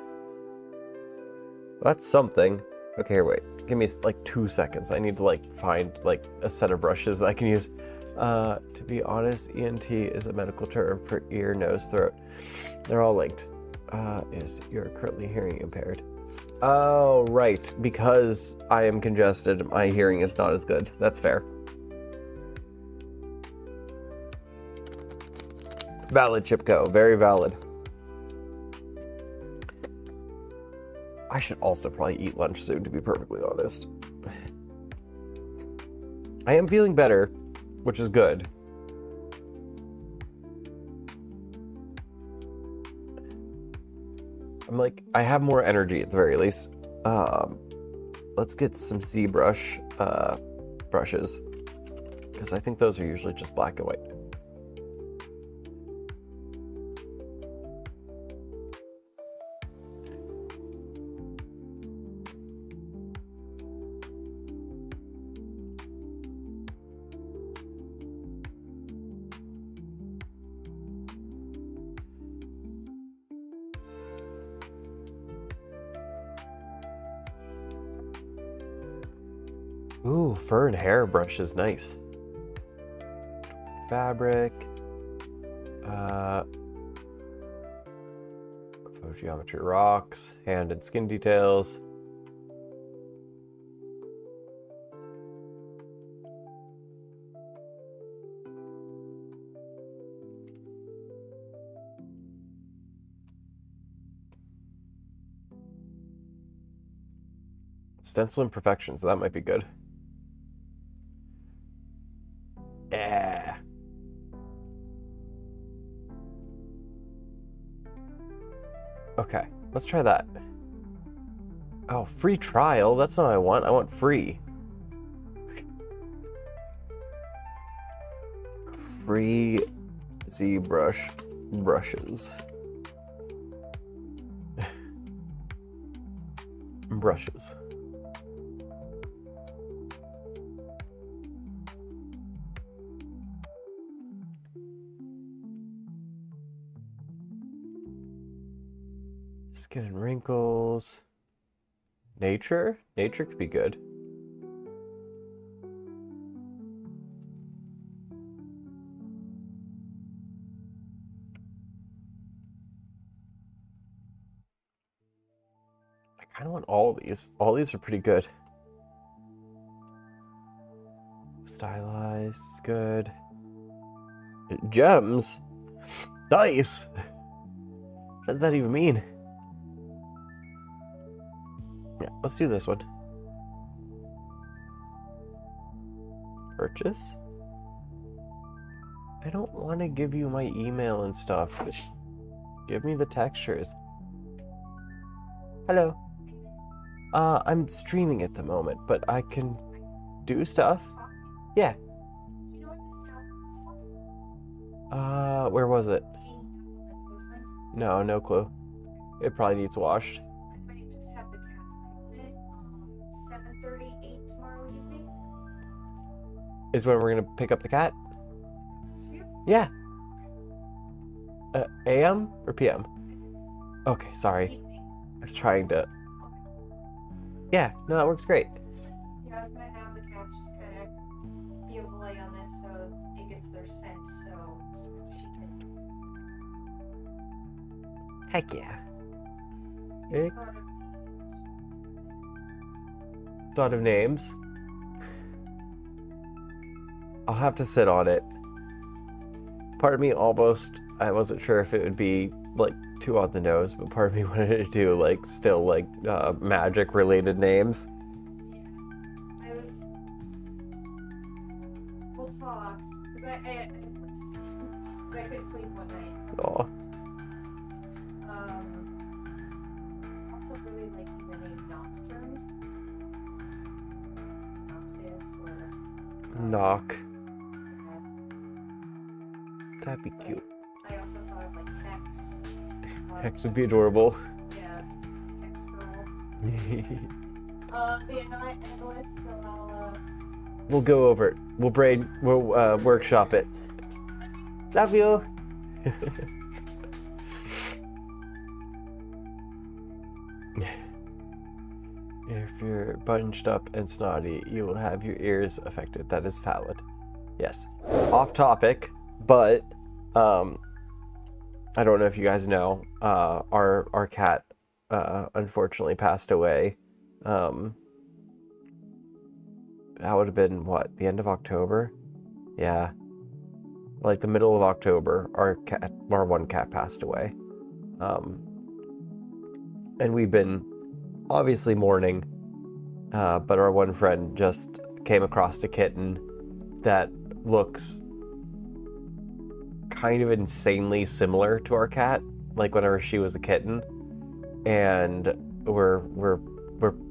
That's something. Okay, here, wait. Give me, like, 2 seconds. I need to, like, find, like, a set of brushes that I can use. To be honest, ENT is a medical term for ear, nose, throat. They're all linked. You're currently hearing impaired. Oh, right. Because I am congested, my hearing is not as good. That's fair. Valid, Chipko. Very valid. I should also probably eat lunch soon, to be perfectly honest. I am feeling better, which is good. I have more energy at the very least. Let's get some ZBrush brushes, because I think those are usually just black and white. Ooh, fur and hair brush is nice. Fabric. Geometry rocks. Hand and skin details. Stencil imperfections, that might be good. Yeah. Okay, let's try that. Oh, free trial? That's not what I want. I want free. Free ZBrush brushes. Brushes. Skin and wrinkles. Nature? Nature could be good. I kind of want all of these. All these are pretty good. Stylized is good. Gems? Nice! What does that even mean? Yeah, let's do this one. Purchase? I don't want to give you my email and stuff. Just give me the textures. Hello. I'm streaming at the moment, but I can do stuff. Yeah. Where was it? No, no clue. It probably needs washed. I might just have the cats on it. 7:38 tomorrow evening. Is when we're gonna pick up the cat? Sweet. Yeah. AM or PM? Okay, sorry. Evening. I was trying to... Yeah, no, that works great. Yeah, I was gonna have the cats just kind of be able to lay on this so it gets their scent, so she can. Heck yeah. Hey. Thought of names. I'll have to sit on it. Part of me almost, I wasn't sure if it would be like too on the nose, but part of me wanted to do like still like magic related names. Yeah, we'll talk, because I couldn't sleep one night. Aw. Also really liking the name knock. Okay. That'd be cute. I also thought of like Hex. Hex would be adorable. Yeah, Hex girl. But yeah, no, I have a list, so I'll We'll go over it. We'll workshop it. Love you. If you're bunched up and snotty, you will have your ears affected. That is valid. Yes. Off topic, but I don't know if you guys know, our cat unfortunately passed away. That would have been what, the end of October? Yeah. Like the middle of October, our one cat passed away. And we've been obviously mourning, but our one friend just came across a kitten that looks kind of insanely similar to our cat, like whenever she was a kitten, and we're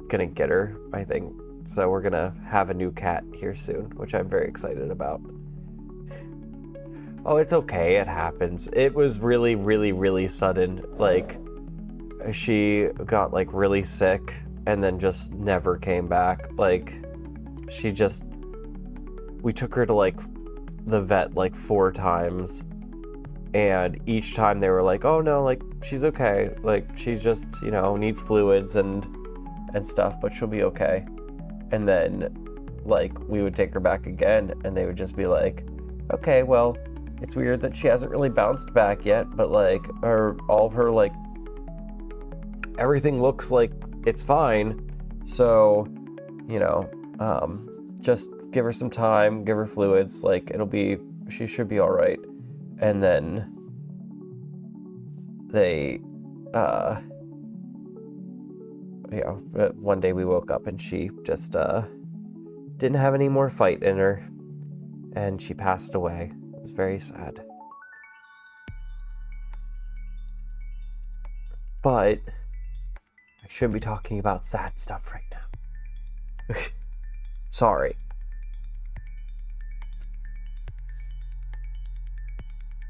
gonna get her, I think. So we're gonna have a new cat here soon, which I'm very excited about. Oh, it's okay, it happens. It was really, really, really sudden. Like, she got like really sick and then just never came back. Like, we took her to like the vet like 4 times, and each time they were like, oh no, like she's okay, like she's just, you know, needs fluids and stuff, but she'll be okay. And then like we would take her back again and they would just be like, okay, well, it's weird that she hasn't really bounced back yet, but like all of her like everything looks like it's fine, so, you know, just give her some time, give her fluids, like she should be all right. And then they, one day we woke up and she just didn't have any more fight in her, and she passed away. It was very sad. But I shouldn't be talking about sad stuff right now. Sorry.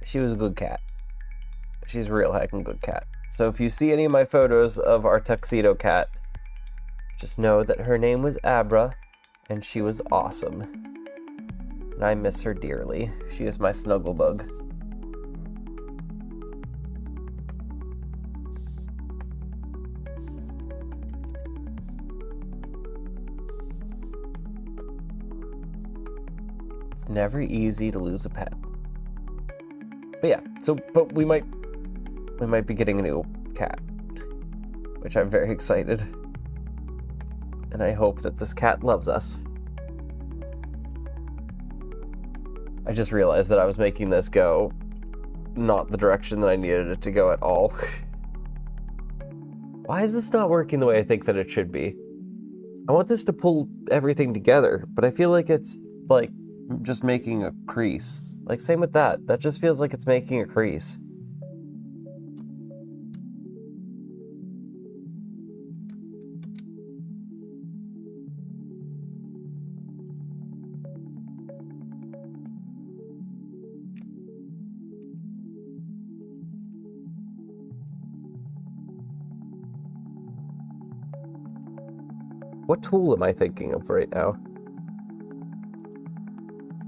She was a good cat. She's a real heckin' good cat. So if you see any of my photos of our tuxedo cat, just know that her name was Abra, and she was awesome. And I miss her dearly. She is my snuggle bug. It's never easy to lose a pet. But yeah, but we might be getting a new cat, which I'm very excited. And I hope that this cat loves us. I just realized that I was making this go not the direction that I needed it to go at all. Why is this not working the way I think that it should be? I want this to pull everything together, but I feel like it's like just making a crease. Like, same with that. That just feels like it's making a crease. What tool am I thinking of right now?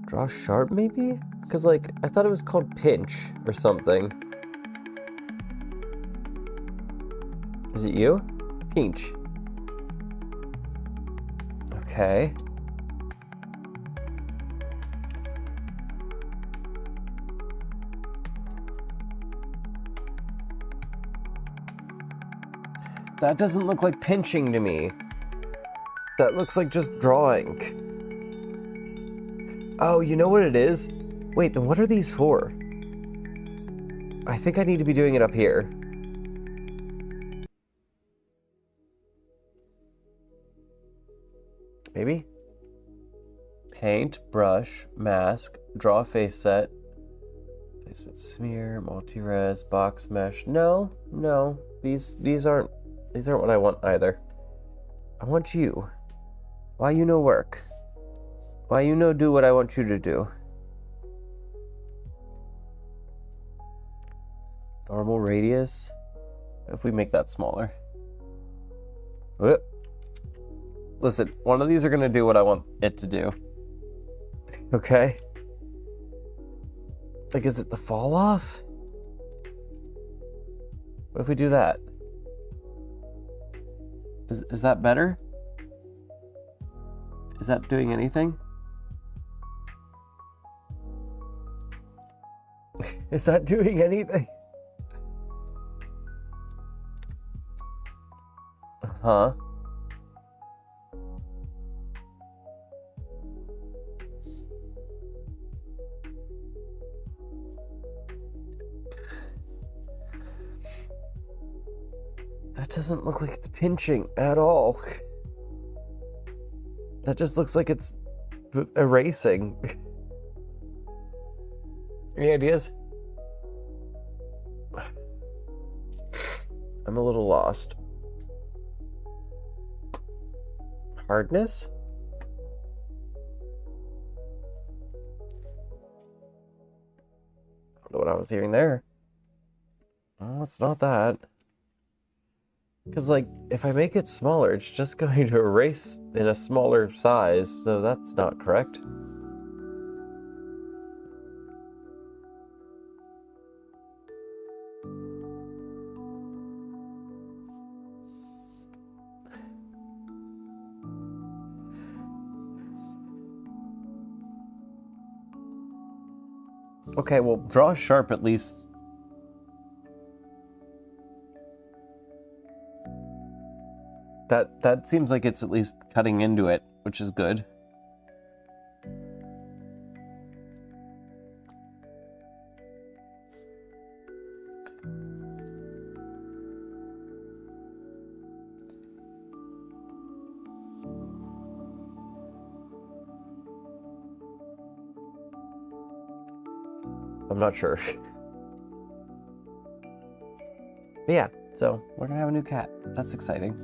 Draw sharp, maybe? Because, like, I thought it was called pinch or something. Is it you? Pinch. Okay. That doesn't look like pinching to me. That looks like just drawing. Oh, you know what it is? Wait, then what are these for? I think I need to be doing it up here. Maybe? Paint, brush, mask, draw face set, placement smear, multi-res, box mesh. No, these aren't what I want either. I want you. Why you no work? Why you no do what I want you to do? Normal radius. If we make that smaller. Whoop. Listen, one of these are gonna do what I want it to do. Okay? Like, is it the fall off? What if we do that? Is that better? Is that doing anything? Is that doing anything? Huh? That doesn't look like it's pinching at all. That just looks like it's erasing. Any ideas? I'm a little lost. Hardness? I don't know what I was hearing there. Oh, it's not that. Because, like, if I make it smaller, it's just going to erase in a smaller size, so that's not correct. Okay, well, draw sharp at least. That seems like it's at least cutting into it, which is good. I'm not sure. But yeah, so we're gonna have a new cat. That's exciting.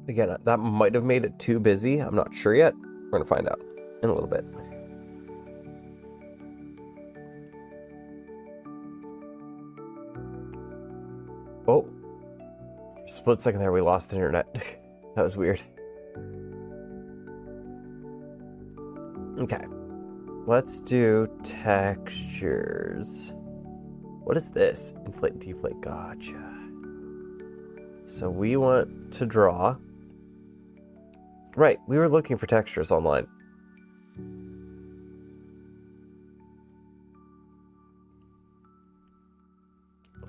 Again, that might have made it too busy. I'm not sure yet. We're gonna find out in a little bit. Oh, for a split second there, we lost the internet. That was weird. Okay, let's do textures. What is this? Inflate and deflate. Gotcha. So we want to draw. Right, we were looking for textures online.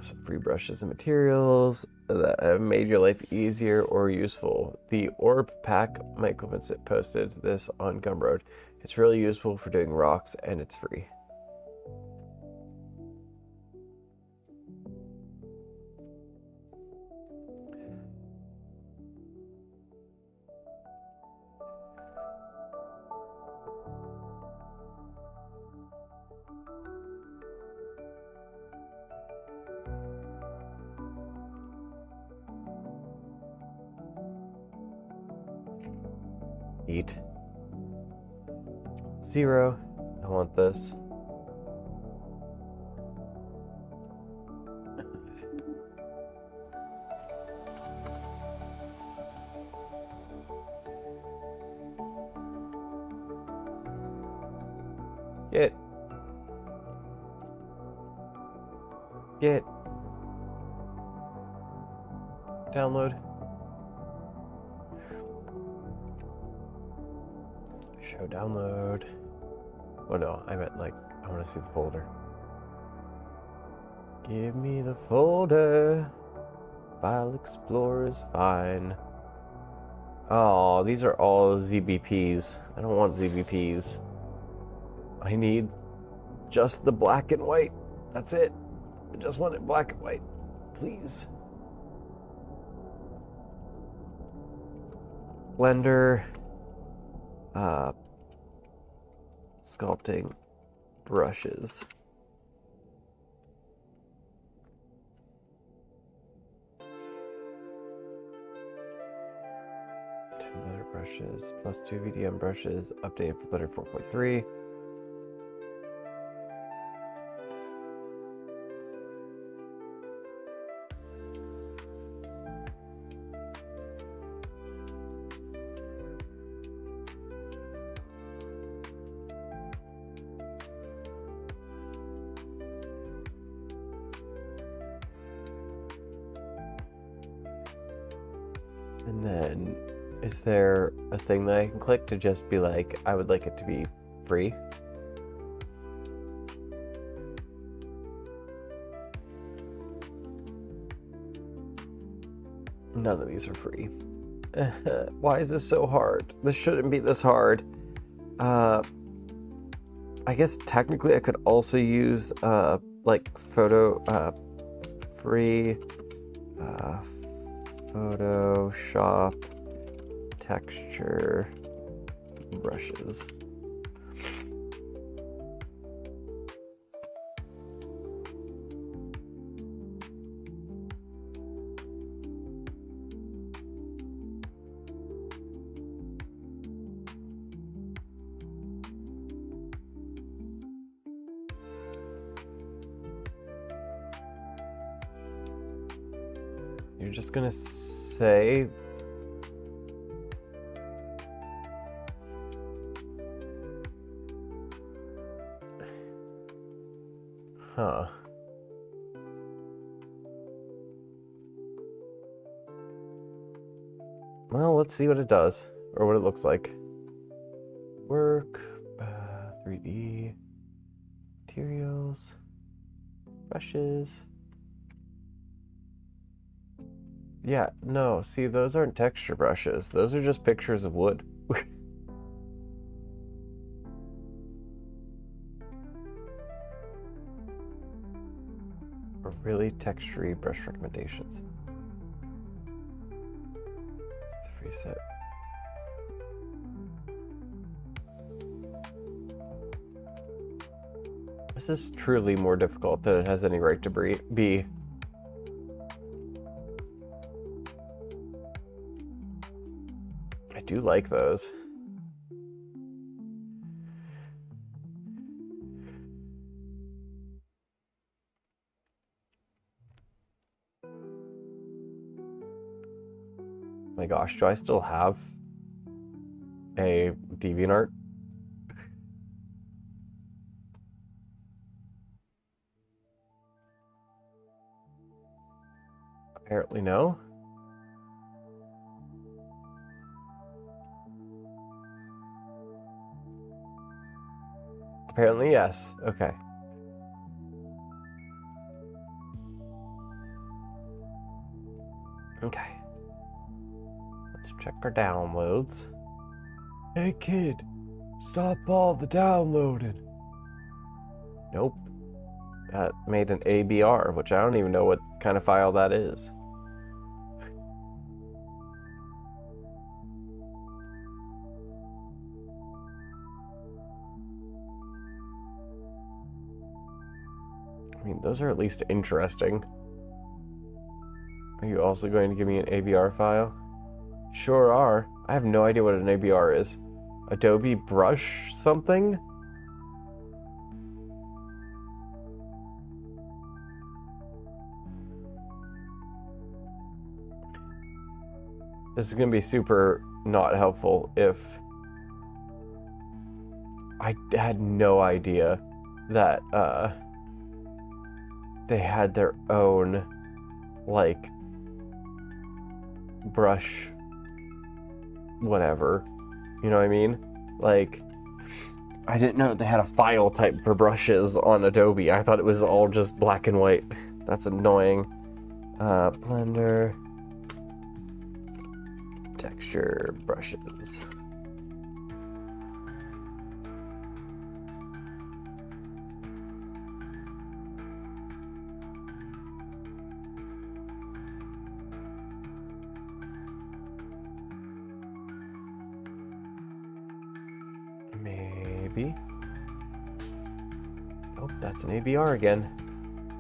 Some free brushes and materials that have made your life easier or useful. The Orb Pack, Mike Vincent posted this on Gumroad. It's really useful for doing rocks and it's free. Eat. 0. I want this. Get. Download. Show download. Oh no, I meant like, I want to see the folder. Give me the folder. File Explorer is fine. Oh, these are all ZBPs. I don't want ZBPs. I need just the black and white. That's it. I just want it black and white. Please. Blender. Sculpting brushes. Blender brushes plus 2 VDM brushes updated for Blender 4.3. And then, is there a thing that I can click to just be like, I would like it to be free? None of these are free. Why is this so hard? This shouldn't be this hard. I guess technically I could also use like free Photoshop texture brushes. You're just gonna say huh. Well, let's see what it does, or what it looks like. Work, 3D, materials, brushes. Yeah, no, see, those aren't texture brushes. Those are just pictures of wood. Or really textury brush recommendations. The free set. This is truly more difficult than it has any right to be. I do like those. My gosh, do I still have a DeviantArt? Apparently no. Apparently yes. Okay. Okay. Let's check our downloads. Hey kid, stop all the downloading. Nope. That made an ABR, which I don't even know what kind of file that is. I mean, those are at least interesting. Are you also going to give me an ABR file? Sure are. I have no idea what an ABR is. Adobe Brush something? This is going to be super not helpful if I had no idea that they had their own like brush whatever, you know what I mean? Like, I didn't know they had a file type for brushes on Adobe. I thought it was all just black and white. That's annoying. Blender texture brushes. Maybe. Oh, that's an ABR again.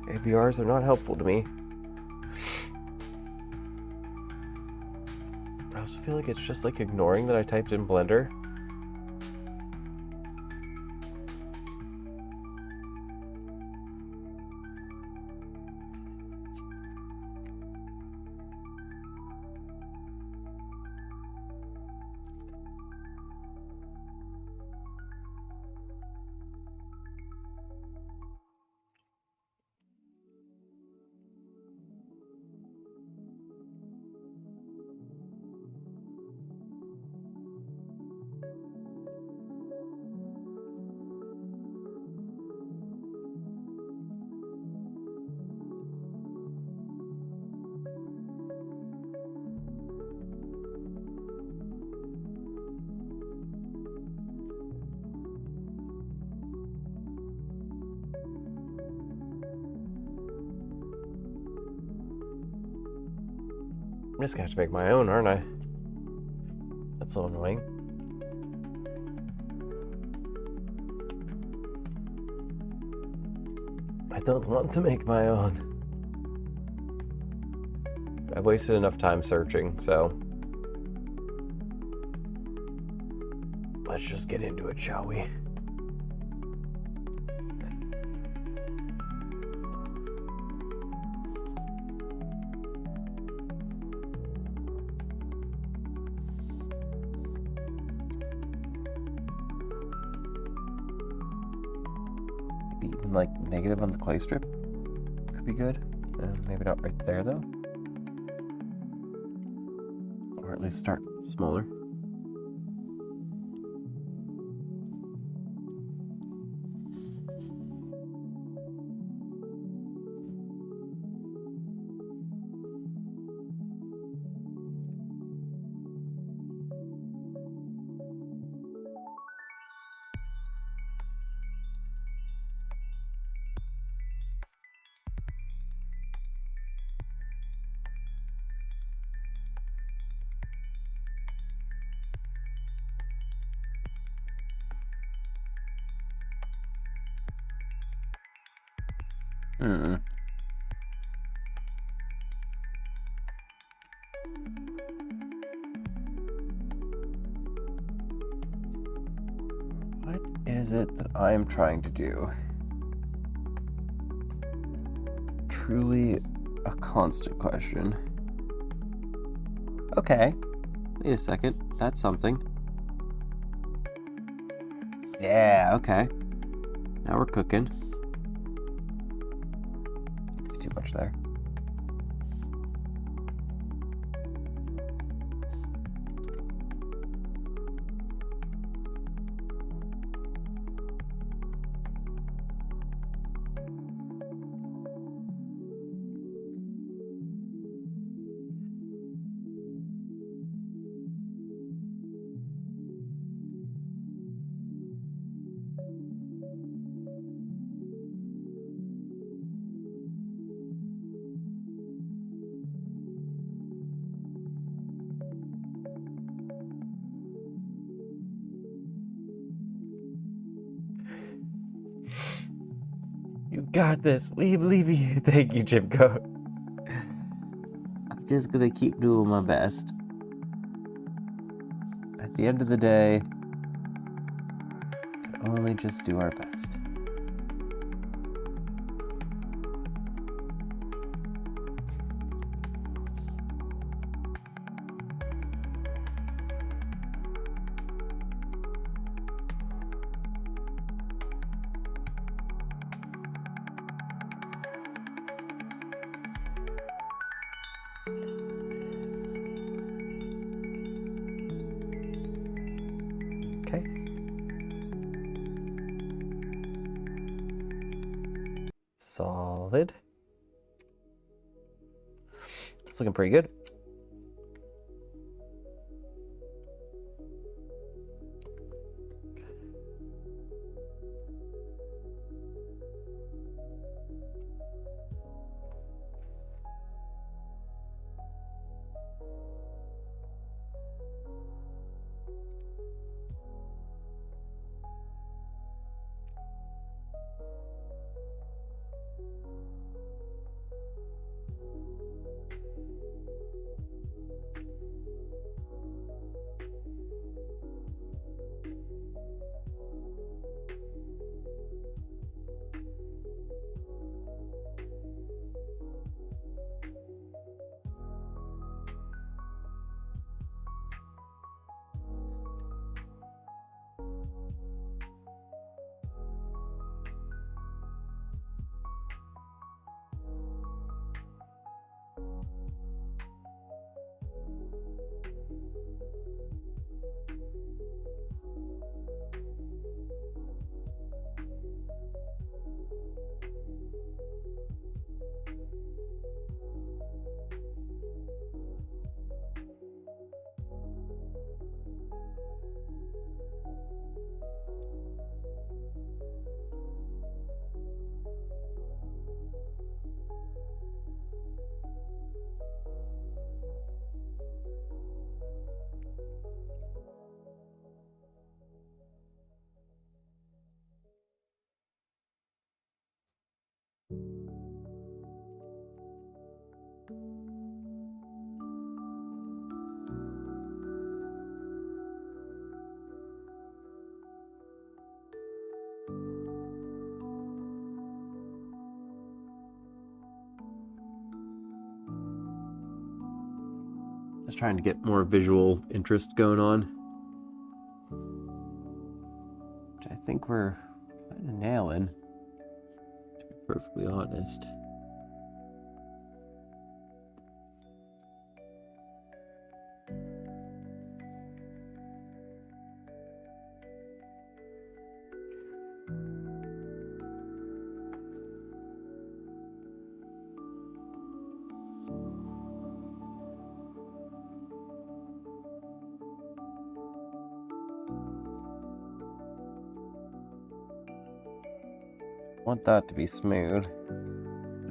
ABRs are not helpful to me. I also feel like it's just like ignoring that I typed in Blender. I'm just gonna have to make my own, aren't I? That's a little annoying. I don't want to make my own. I've wasted enough time searching, so let's just get into it, shall we? Even like negative on the clay strip could be good. Maybe not right there though. Or at least start smaller. What is it that I'm trying to do? Truly a constant question. Okay, wait a second. That's something. Yeah, okay. Now we're cooking. Too much there. You got this. We believe in you. Thank you, Chip Goat. I'm just gonna keep doing my best. At the end of the day, we can only just do our best. Okay. Solid. It's looking pretty good. Just trying to get more visual interest going on. Which I think we're kind of nailing, to be perfectly honest. I want that to be smooth.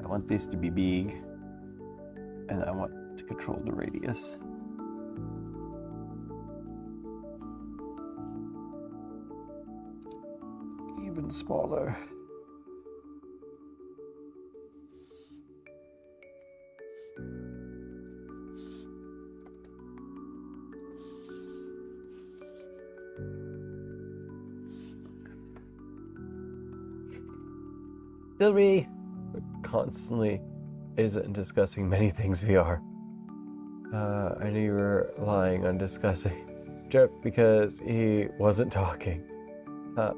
I want these to be big. And I want to control the radius. Even smaller. Hillary constantly isn't discussing many things VR. I knew you were lying on discussing Jeff because he wasn't talking.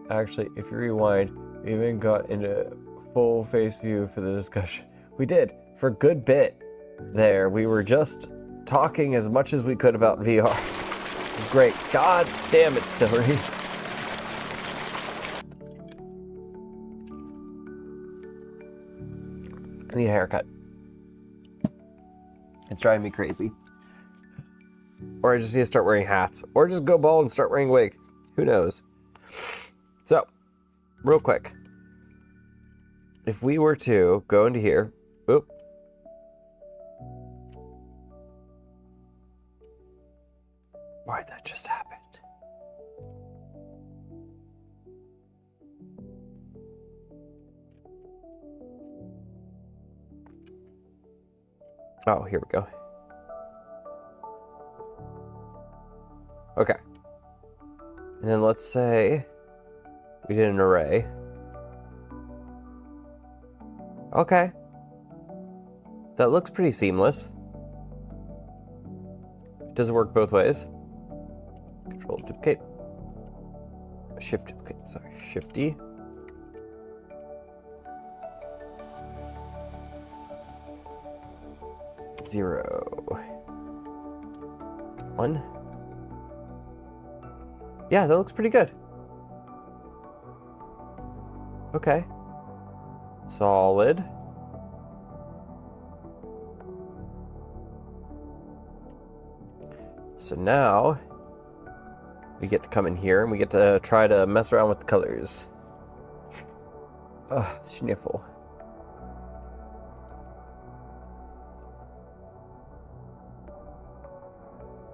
Actually, if you rewind, we even got into full face view for the discussion. We did, for a good bit there. We were just talking as much as we could about VR. Great. God damn it, Hillary. I need a haircut. It's driving me crazy. Or I just need to start wearing hats. Or just go bald and start wearing a wig. Who knows? So, real quick. If we were to go into here. Oop. Why'd that just happen? Oh, here we go. Okay. And then let's say we did an array. Okay. That looks pretty seamless. Does it work both ways? Control duplicate. Shift duplicate, sorry. Shift D. Zero. 1. Yeah, that looks pretty good. Okay. Solid. So now we get to come in here and we get to try to mess around with the colors. Ugh, sniffle.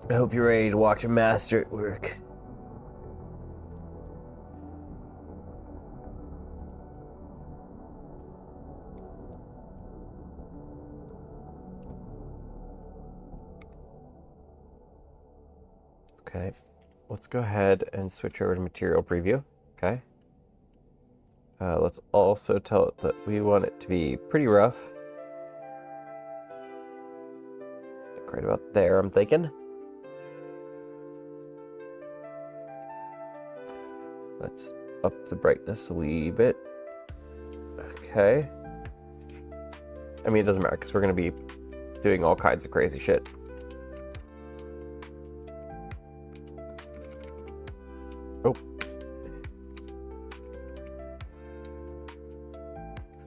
I hope you're ready to watch a master at work. Okay, let's go ahead and switch over to material preview. Okay. Let's also tell it that we want it to be pretty rough. Like right about there, I'm thinking. Let's up the brightness a wee bit. Okay. I mean, it doesn't matter because we're going to be doing all kinds of crazy shit. Oh.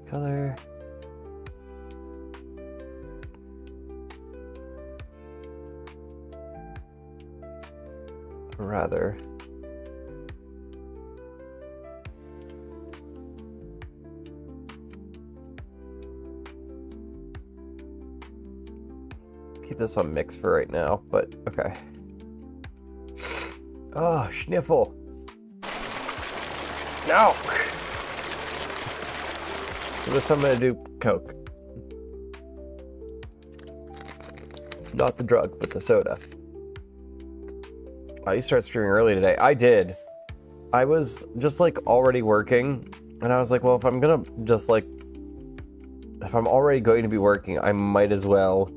Color. Or rather. Keep this on mix for right now, but okay. Oh, sniffle. No! So this time I'm gonna do Coke. Not the drug, but the soda. Oh, you started streaming early today. I did. I was just like already working, and I was like, well, if I'm gonna just like, if I'm already going to be working, I might as well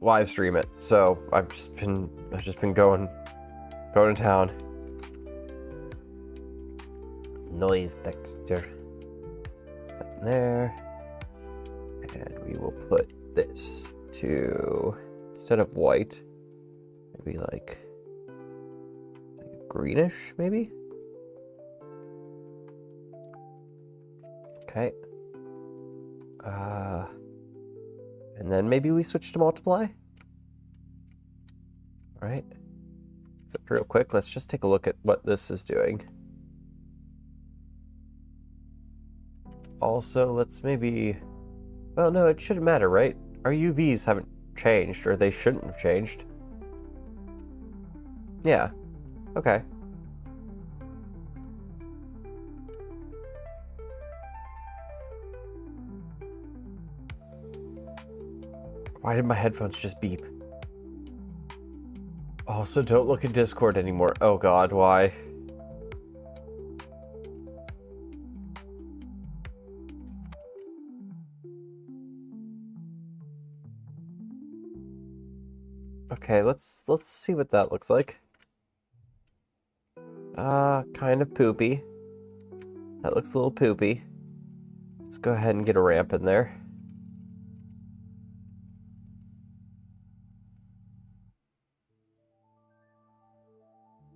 live stream it. So I've just been going to town. Noise texture. That there. And we will put this to, instead of white, maybe like greenish, maybe? Okay. And then maybe we switch to multiply? All right. Except real quick, let's just take a look at what this is doing. Also, let's maybe... Well, no, it shouldn't matter, right? Our UVs haven't changed, or they shouldn't have changed. Yeah. Okay. Why did my headphones just beep? Also, don't look at Discord anymore. Oh god, why? Okay, let's see what that looks like. Kind of poopy. That looks a little poopy. Let's go ahead and get a ramp in there.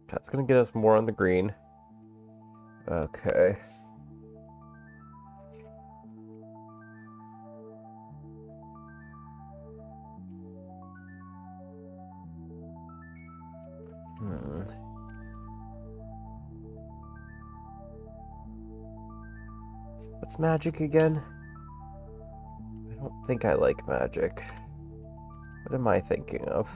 That's gonna get us more on the green. Okay. What's magic again? I don't think I like magic. What am I thinking of?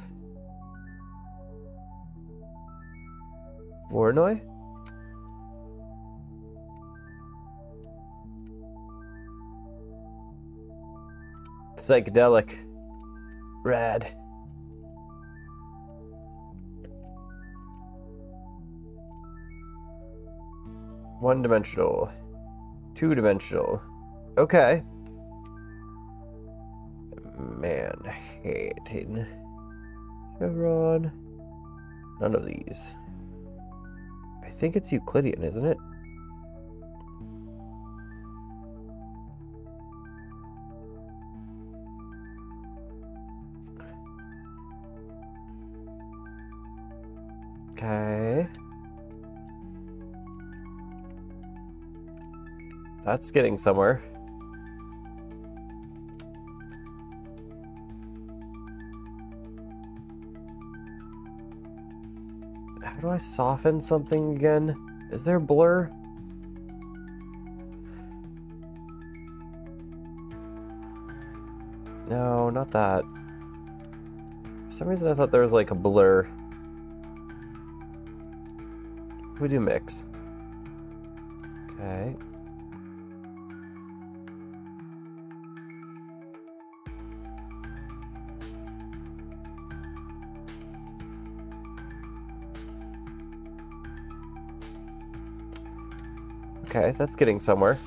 Voronoi? Psychedelic. Rad. One-dimensional. Two-dimensional. Okay. Manhattan. Chevron. None of these. I think it's Euclidean, isn't it? Okay. That's getting somewhere. How do I soften something again? Is there blur? No, not that. For some reason I thought there was like a blur. We do mix. Okay. Okay, that's getting somewhere.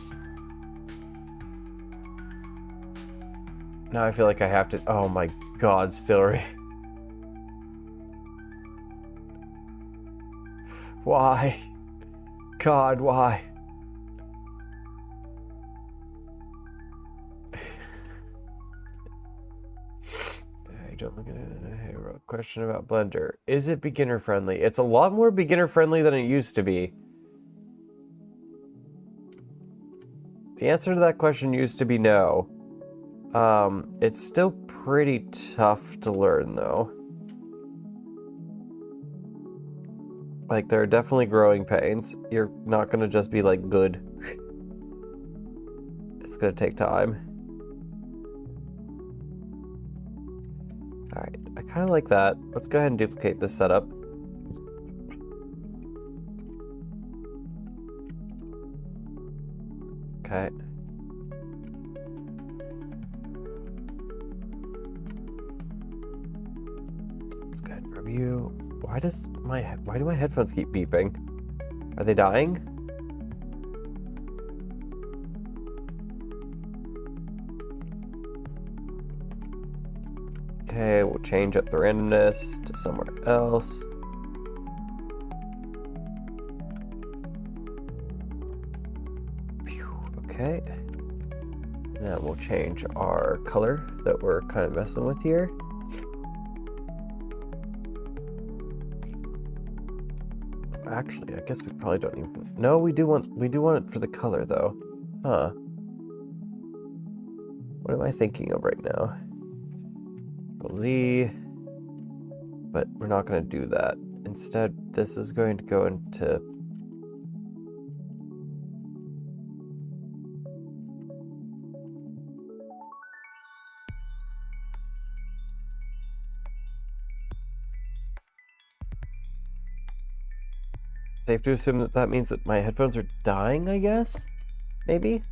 Now I feel like I have to... Oh my god, Stillery. Why? God, why? I don't look at it. Hey, I wrote a question about Blender. Is it beginner friendly? It's a lot more beginner friendly than it used to be. The answer to that question used to be no. It's still pretty tough to learn, though. Like, there are definitely growing pains. You're not gonna just be, like, good. It's gonna take time. Alright, I kind of like that. Let's go ahead and duplicate this setup. Okay. Let's go ahead and review. Why do my headphones keep beeping? Are they dying? Okay, we'll change up the randomness to somewhere else. Okay. Now we'll change our color that we're kind of messing with here. Actually, I guess we probably don't even. No, we do want it for the color though. Huh. What am I thinking of right now? Z. But we're not going to do that. Instead, this is going to go into safe to assume that that means that my headphones are dying, I guess? Maybe?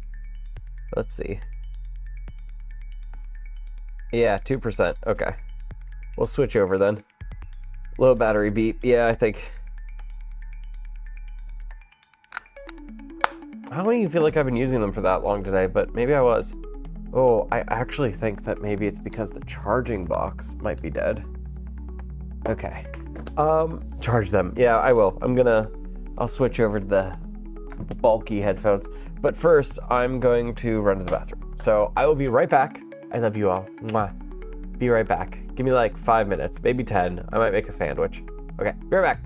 Let's see. Yeah, 2%. Okay. We'll switch over then. Low battery beep. Yeah, I think. I don't even feel like I've been using them for that long today, but maybe I was. Oh, I actually think that maybe it's because the charging box might be dead. Okay. Charge them. Yeah, I will. I'll switch over to the bulky headphones. But first, I'm going to run to the bathroom. So I will be right back. I love you all. Mwah. Be right back. Give me like 5 minutes, maybe 10. I might make a sandwich. Okay, be right back.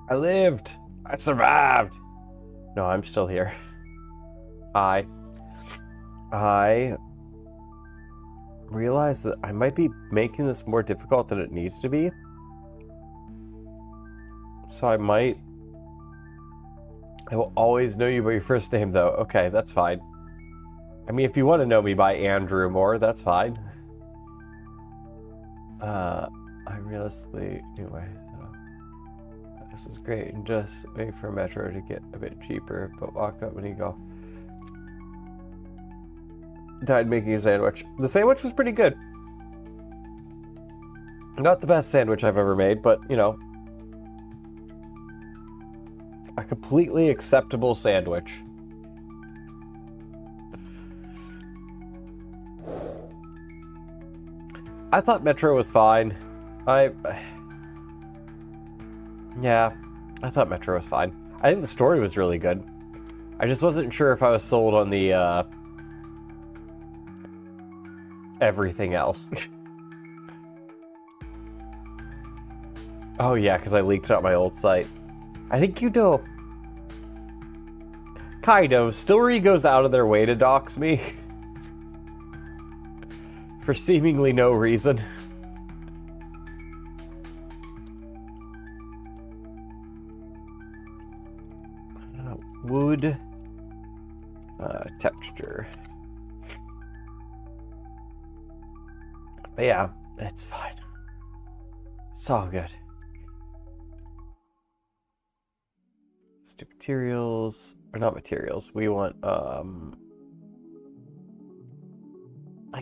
I lived. I survived. No, I'm still here. I realize that I might be making this more difficult than it needs to be. So I will always know you by your first name, though. Okay, that's fine. I mean, if you want to know me by Andrew more, that's fine. I realistically do this is great, and just wait for Metro to get a bit cheaper, but walk up when you go. Died making a sandwich. The sandwich was pretty good. Not the best sandwich I've ever made, but, you know, a completely acceptable sandwich. I thought Metro was fine. Yeah, I thought Metro was fine. I think the story was really good. I just wasn't sure if I was sold on the, everything else. Oh yeah, because I leaked out my old site. I think you know. Kind of. Stillery goes out of their way to dox me. For seemingly no reason. Wood. Texture. But yeah, it's fine. It's all good. Let's do materials. Or not materials. We want, I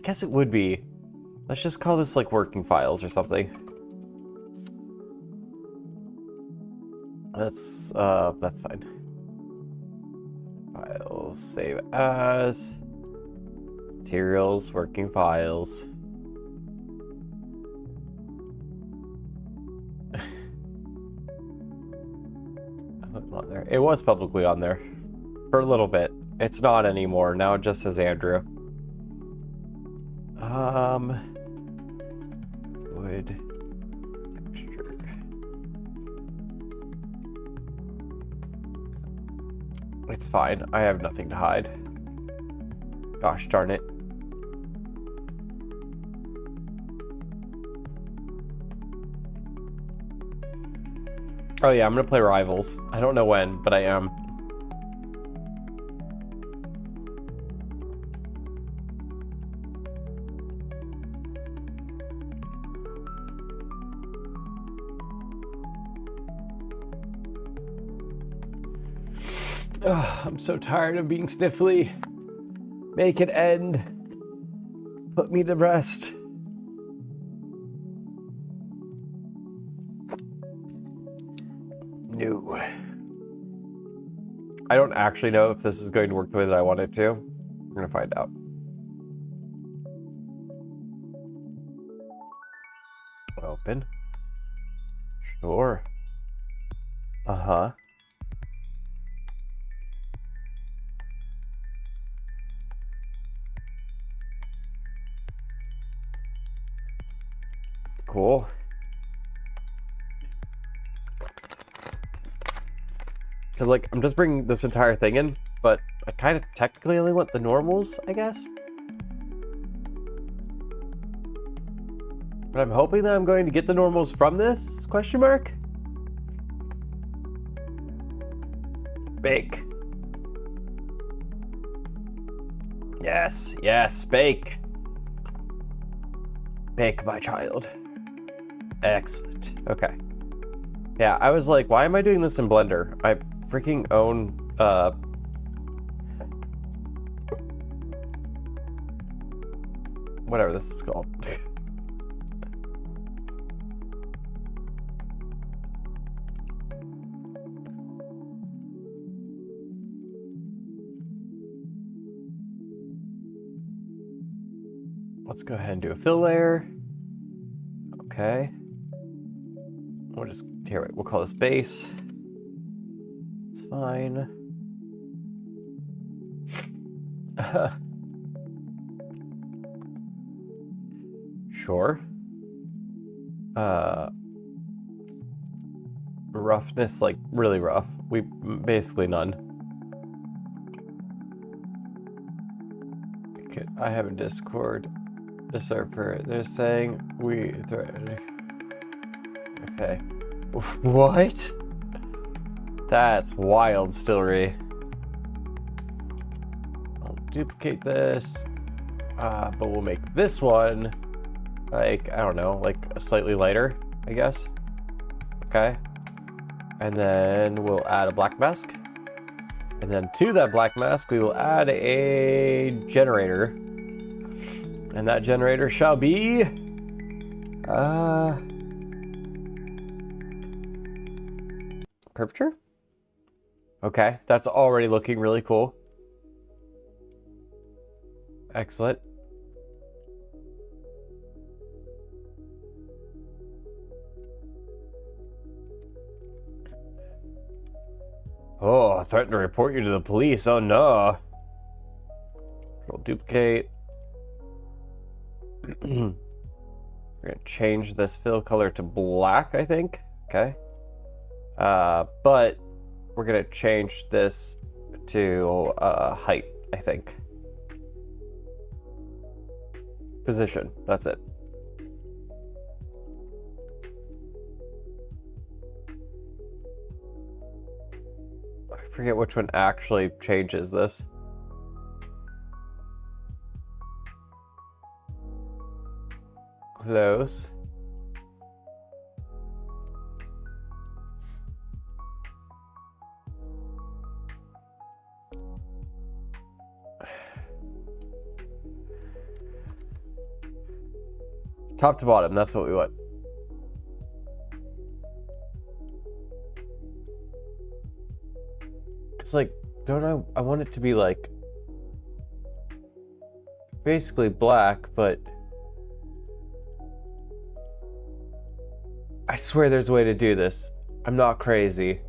guess it would be. Let's just call this like working files or something. That's fine. Files, save as. Materials, working files. On there. It was publicly on there for a little bit. It's not anymore. Now it just says Andrew. Wood texture. It's fine. I have nothing to hide. Gosh darn it. Oh yeah, I'm gonna play Rivals. I don't know when, but I am. Oh, I'm so tired of being sniffly. Make it end. Put me to rest. No. I don't actually know if this is going to work the way that I want it to. We're gonna find out. Open. Sure. Uh-huh. Cool. Because, like, I'm just bringing this entire thing in, but I kind of technically only want the normals, I guess. But I'm hoping that I'm going to get the normals from this, question mark? Bake. Yes, yes, bake. Bake, my child. Excellent. Okay. Yeah, I was like, why am I doing this in Blender? I freaking own, whatever this is called. Let's go ahead and do a fill layer. Okay. We'll just, here, wait, we'll call this base. It's fine. Sure. Roughness, like really rough. We basically none. Okay, I have a Discord. The server. They're saying we threatening. Okay. What? That's wild, Stillery. I'll duplicate this, but we'll make this one like, I don't know, like slightly lighter, I guess. Okay. And then we'll add a black mask. And then to that black mask, we will add a generator. And that generator shall be... Curvature? Okay, that's already looking really cool. Excellent. Oh, I threatened to report you to the police. Oh no. We'll duplicate. We're gonna change this fill color to black, I think. Okay. But we're gonna change this to height, I think. Position, that's it. I forget which one actually changes this. Close. Top to bottom, that's what we want. It's like, don't I want it to be like basically black, but I swear there's a way to do this. I'm not crazy.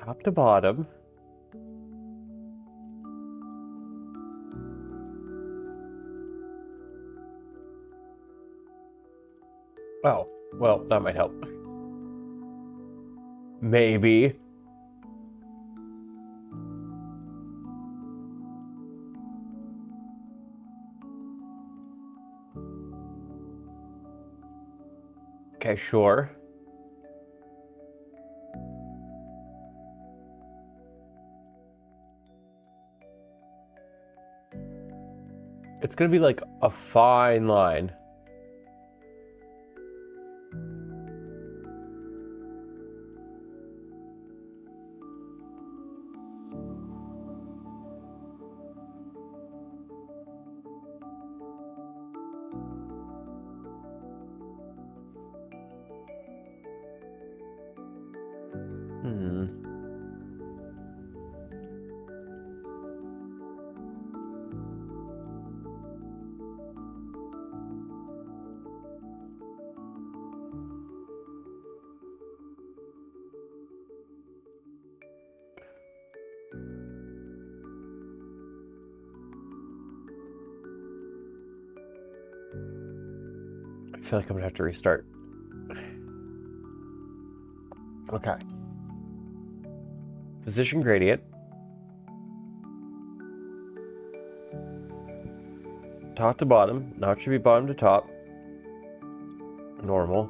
Top to bottom. Oh, well, that might help. Maybe. Okay, sure. It's gonna be like a fine line. I feel like I'm gonna have to restart. Okay. Position gradient. Top to bottom. Now it should be bottom to top. Normal.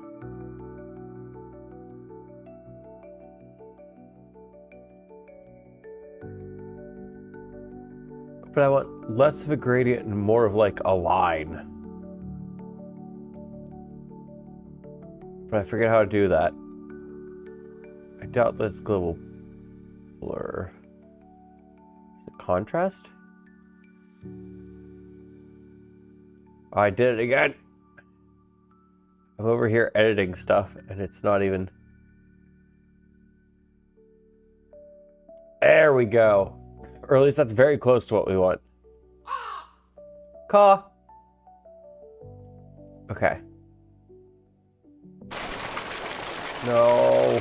But I want less of a gradient and more of like a line. But I forget how to do that. I doubt that's global blur. Is it contrast? Oh, I did it again. I'm over here editing stuff and it's not even. There we go. Or at least that's very close to what we want. Caw. Okay. No.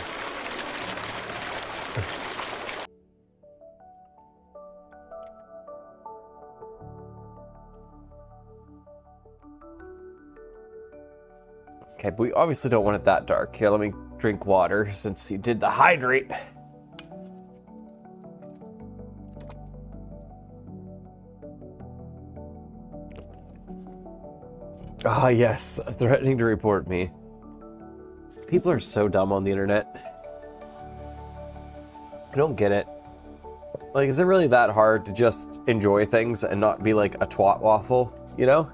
Okay, but we obviously don't want it that dark. Here, let me drink water since he did the hydrate. Ah, yes, threatening to report me. People are so dumb on the internet. I don't get it. Like, is it really that hard to just enjoy things and not be like a twat waffle, you know?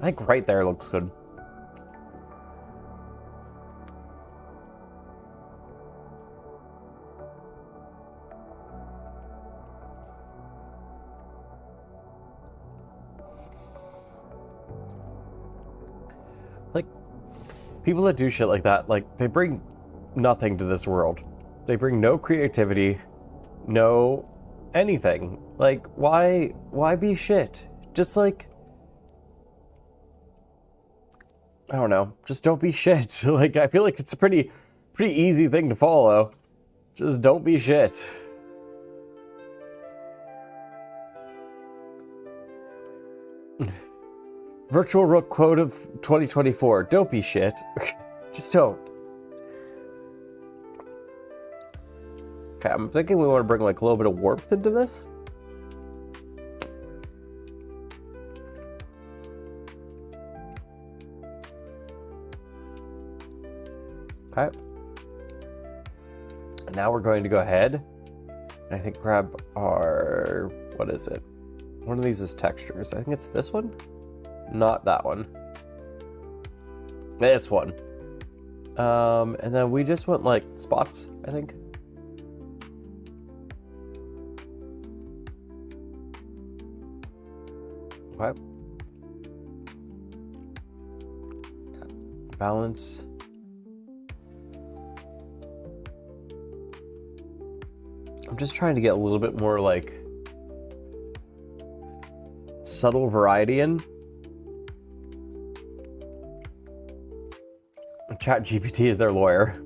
I think right there looks good. Like, people that do shit like that, like, they bring nothing to this world. They bring no creativity, no anything. Like, why be shit? Just like, I don't know, just don't be shit. Like, I feel like it's a pretty easy thing to follow. Just don't be shit. Virtual Rook quote of 2024. Don't be shit. Just don't. Okay, I'm thinking we want to bring like a little bit of warmth into this. Okay. And now we're going to go ahead and I think grab our, what is it? One of these is textures. I think it's this one. Not that one. This one. And then we just want like spots, I think. Okay. Balance. I'm just trying to get a little bit more like subtle variety in. ChatGPT is their lawyer.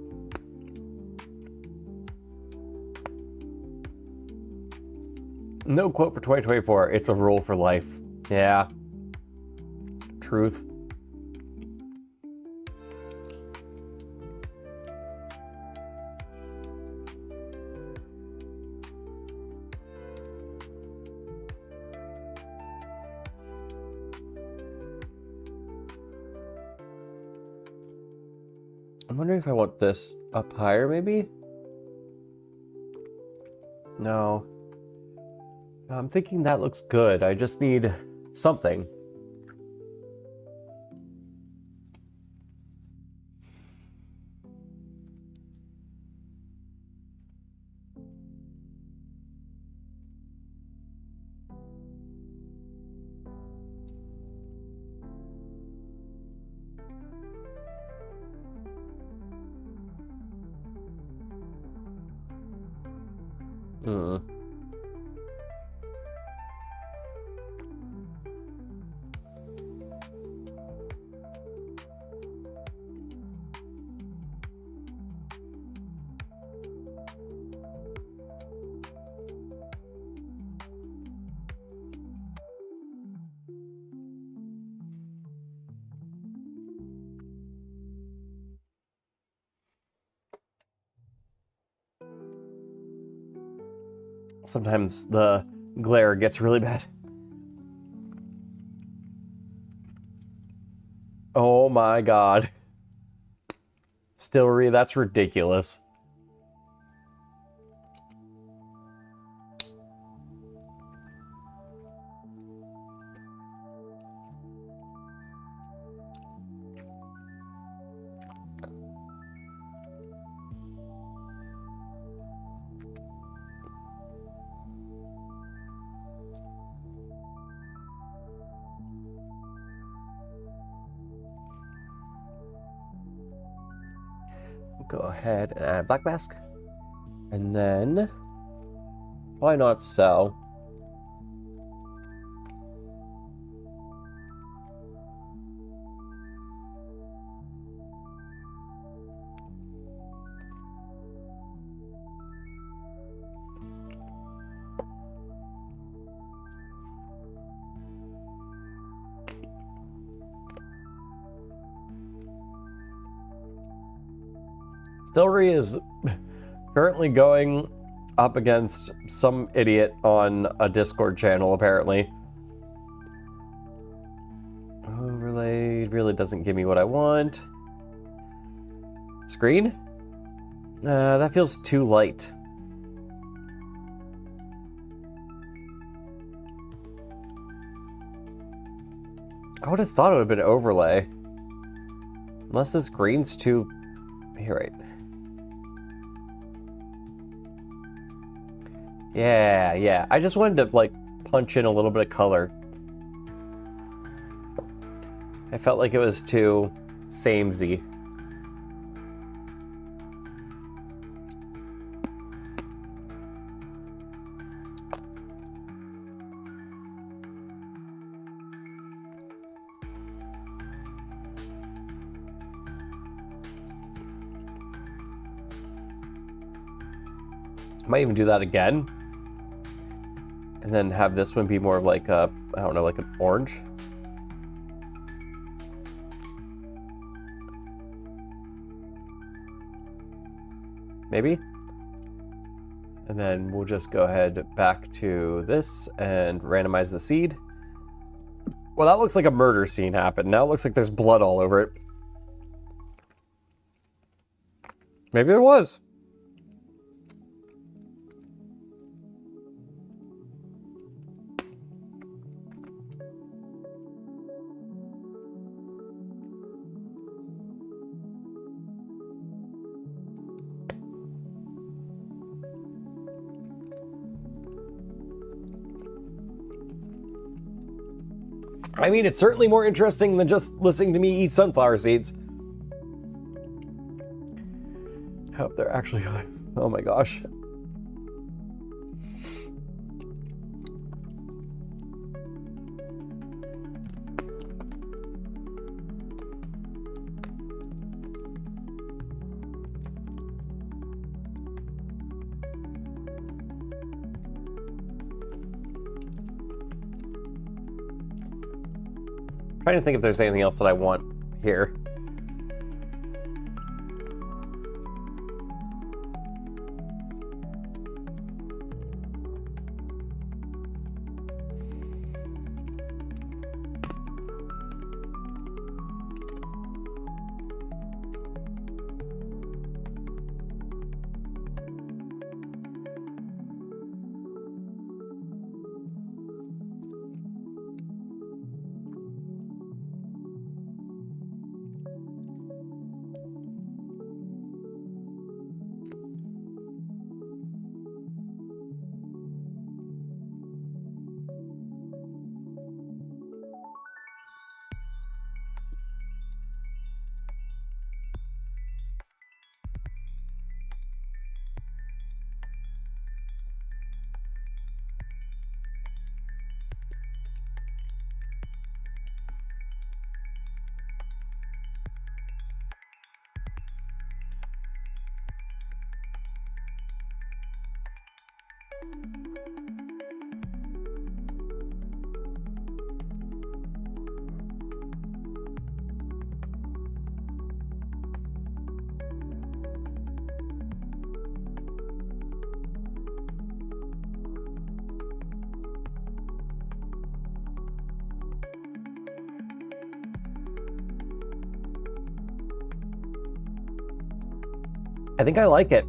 No quote for 2024. It's a rule for life. Yeah. Truth. I'm wondering if I want this up higher, maybe? No. I'm thinking that looks good. I just need something. Hmm. Sometimes the glare gets really bad. Oh my god. Stillery, that's ridiculous. Go ahead and add black mask. And then, why not sell? Stillery is currently going up against some idiot on a Discord channel, apparently. Overlay really doesn't give me what I want. Screen? That feels too light. I would have thought it would have been overlay. Unless this green's too... Here, right. Yeah. I just wanted to, like, punch in a little bit of color. I felt like it was too samey. I might even do that again. And then have this one be more of like a, I don't know, like an orange. Maybe? And then we'll just go ahead back to this and randomize the seed. Well, that looks like a murder scene happened. Now it looks like there's blood all over it. Maybe there was. I mean, it's certainly more interesting than just listening to me eat sunflower seeds. I hope they're actually good. Oh my gosh. Trying to think if there's anything else that I want here. I think I like it.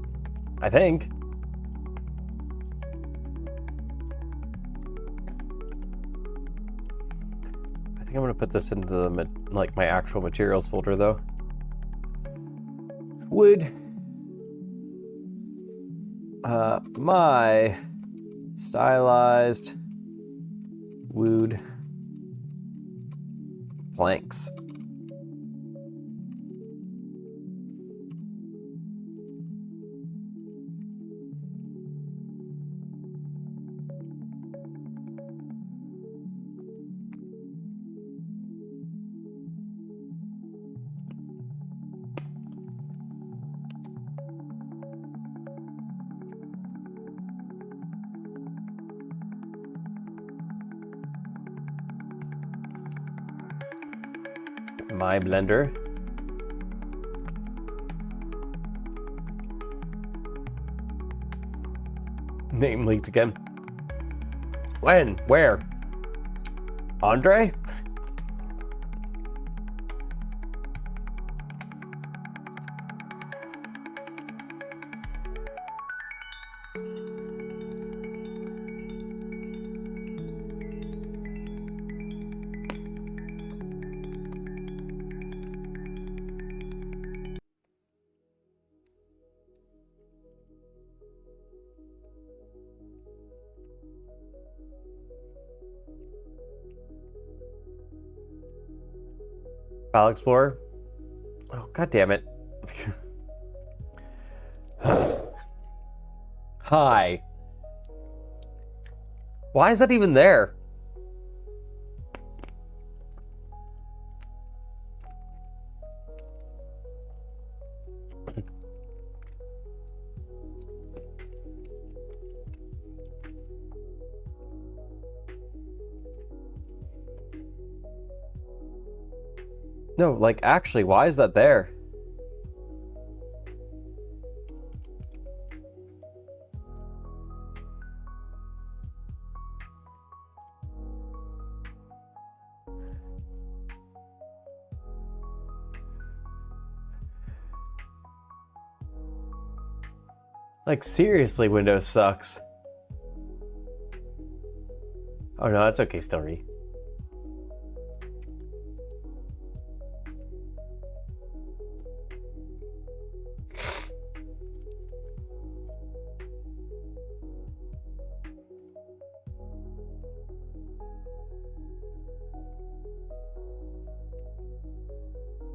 I think. I think I'm gonna put this into the, like, my actual materials folder though. Wood. My stylized wood planks. My blender. Name leaked again. When? Where? Andre? File Explorer? Oh, god damn it. Hi. Why is that even there? No, like, actually, why is that there? Like, seriously, Windows sucks. Oh no, that's okay, Story.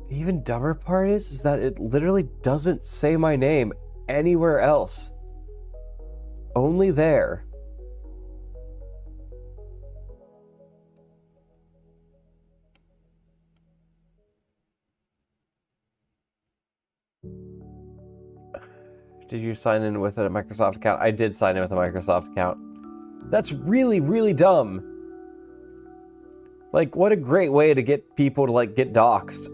The even dumber part is that it literally doesn't say my name anywhere else. Only there. Did you sign in with a Microsoft account? I did sign in with a Microsoft account. That's really, really dumb. Like, what a great way to get people to, like, get doxxed.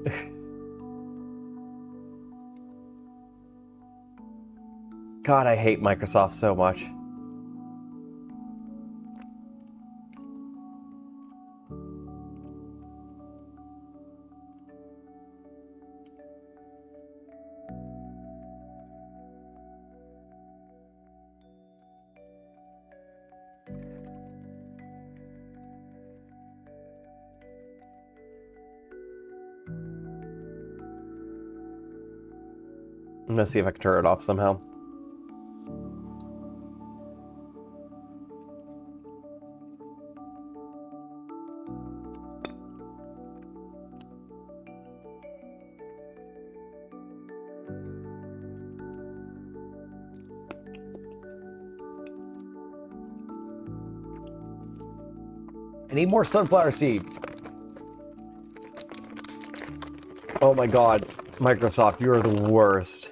God, I hate Microsoft so much. I'm gonna see if I can turn it off somehow. I need more sunflower seeds. Oh my god, Microsoft, you are the worst.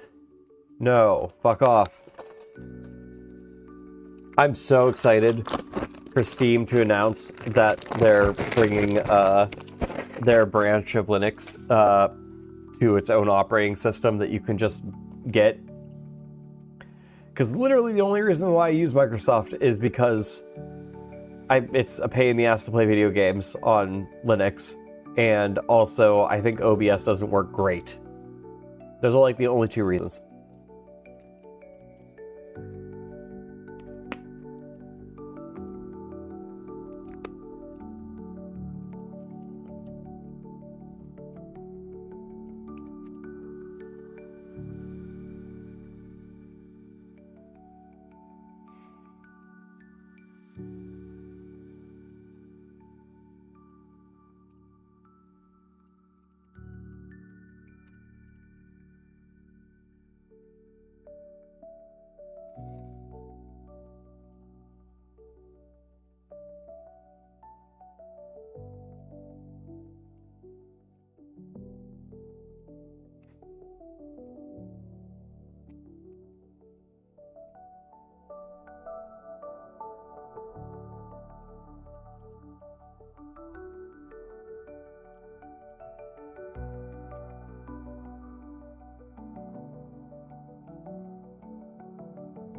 No, fuck off. I'm so excited for Steam to announce that they're bringing their branch of Linux to its own operating system that you can just get. Because literally the only reason why I use Microsoft is because it's a pain in the ass to play video games on Linux, and also I think OBS doesn't work great. Those are like the only two reasons.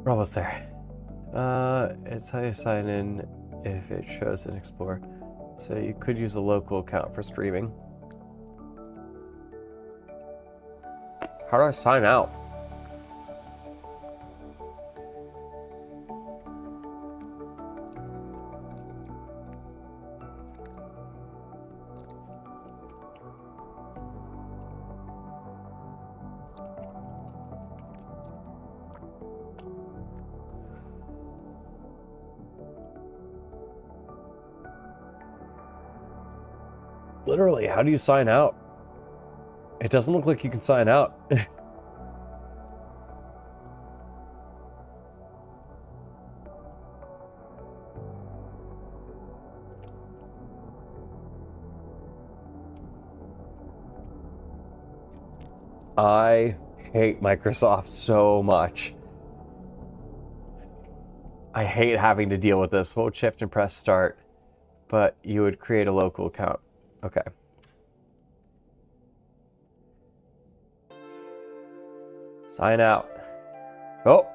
We're almost there. It's how you sign in if it shows in Explore. So you could use a local account for streaming. How do I sign out? Literally, how do you sign out? It doesn't look like you can sign out. I hate Microsoft so much. I hate having to deal with this. Hold shift and press start, but you would create a local account. Okay. Sign out. Oh,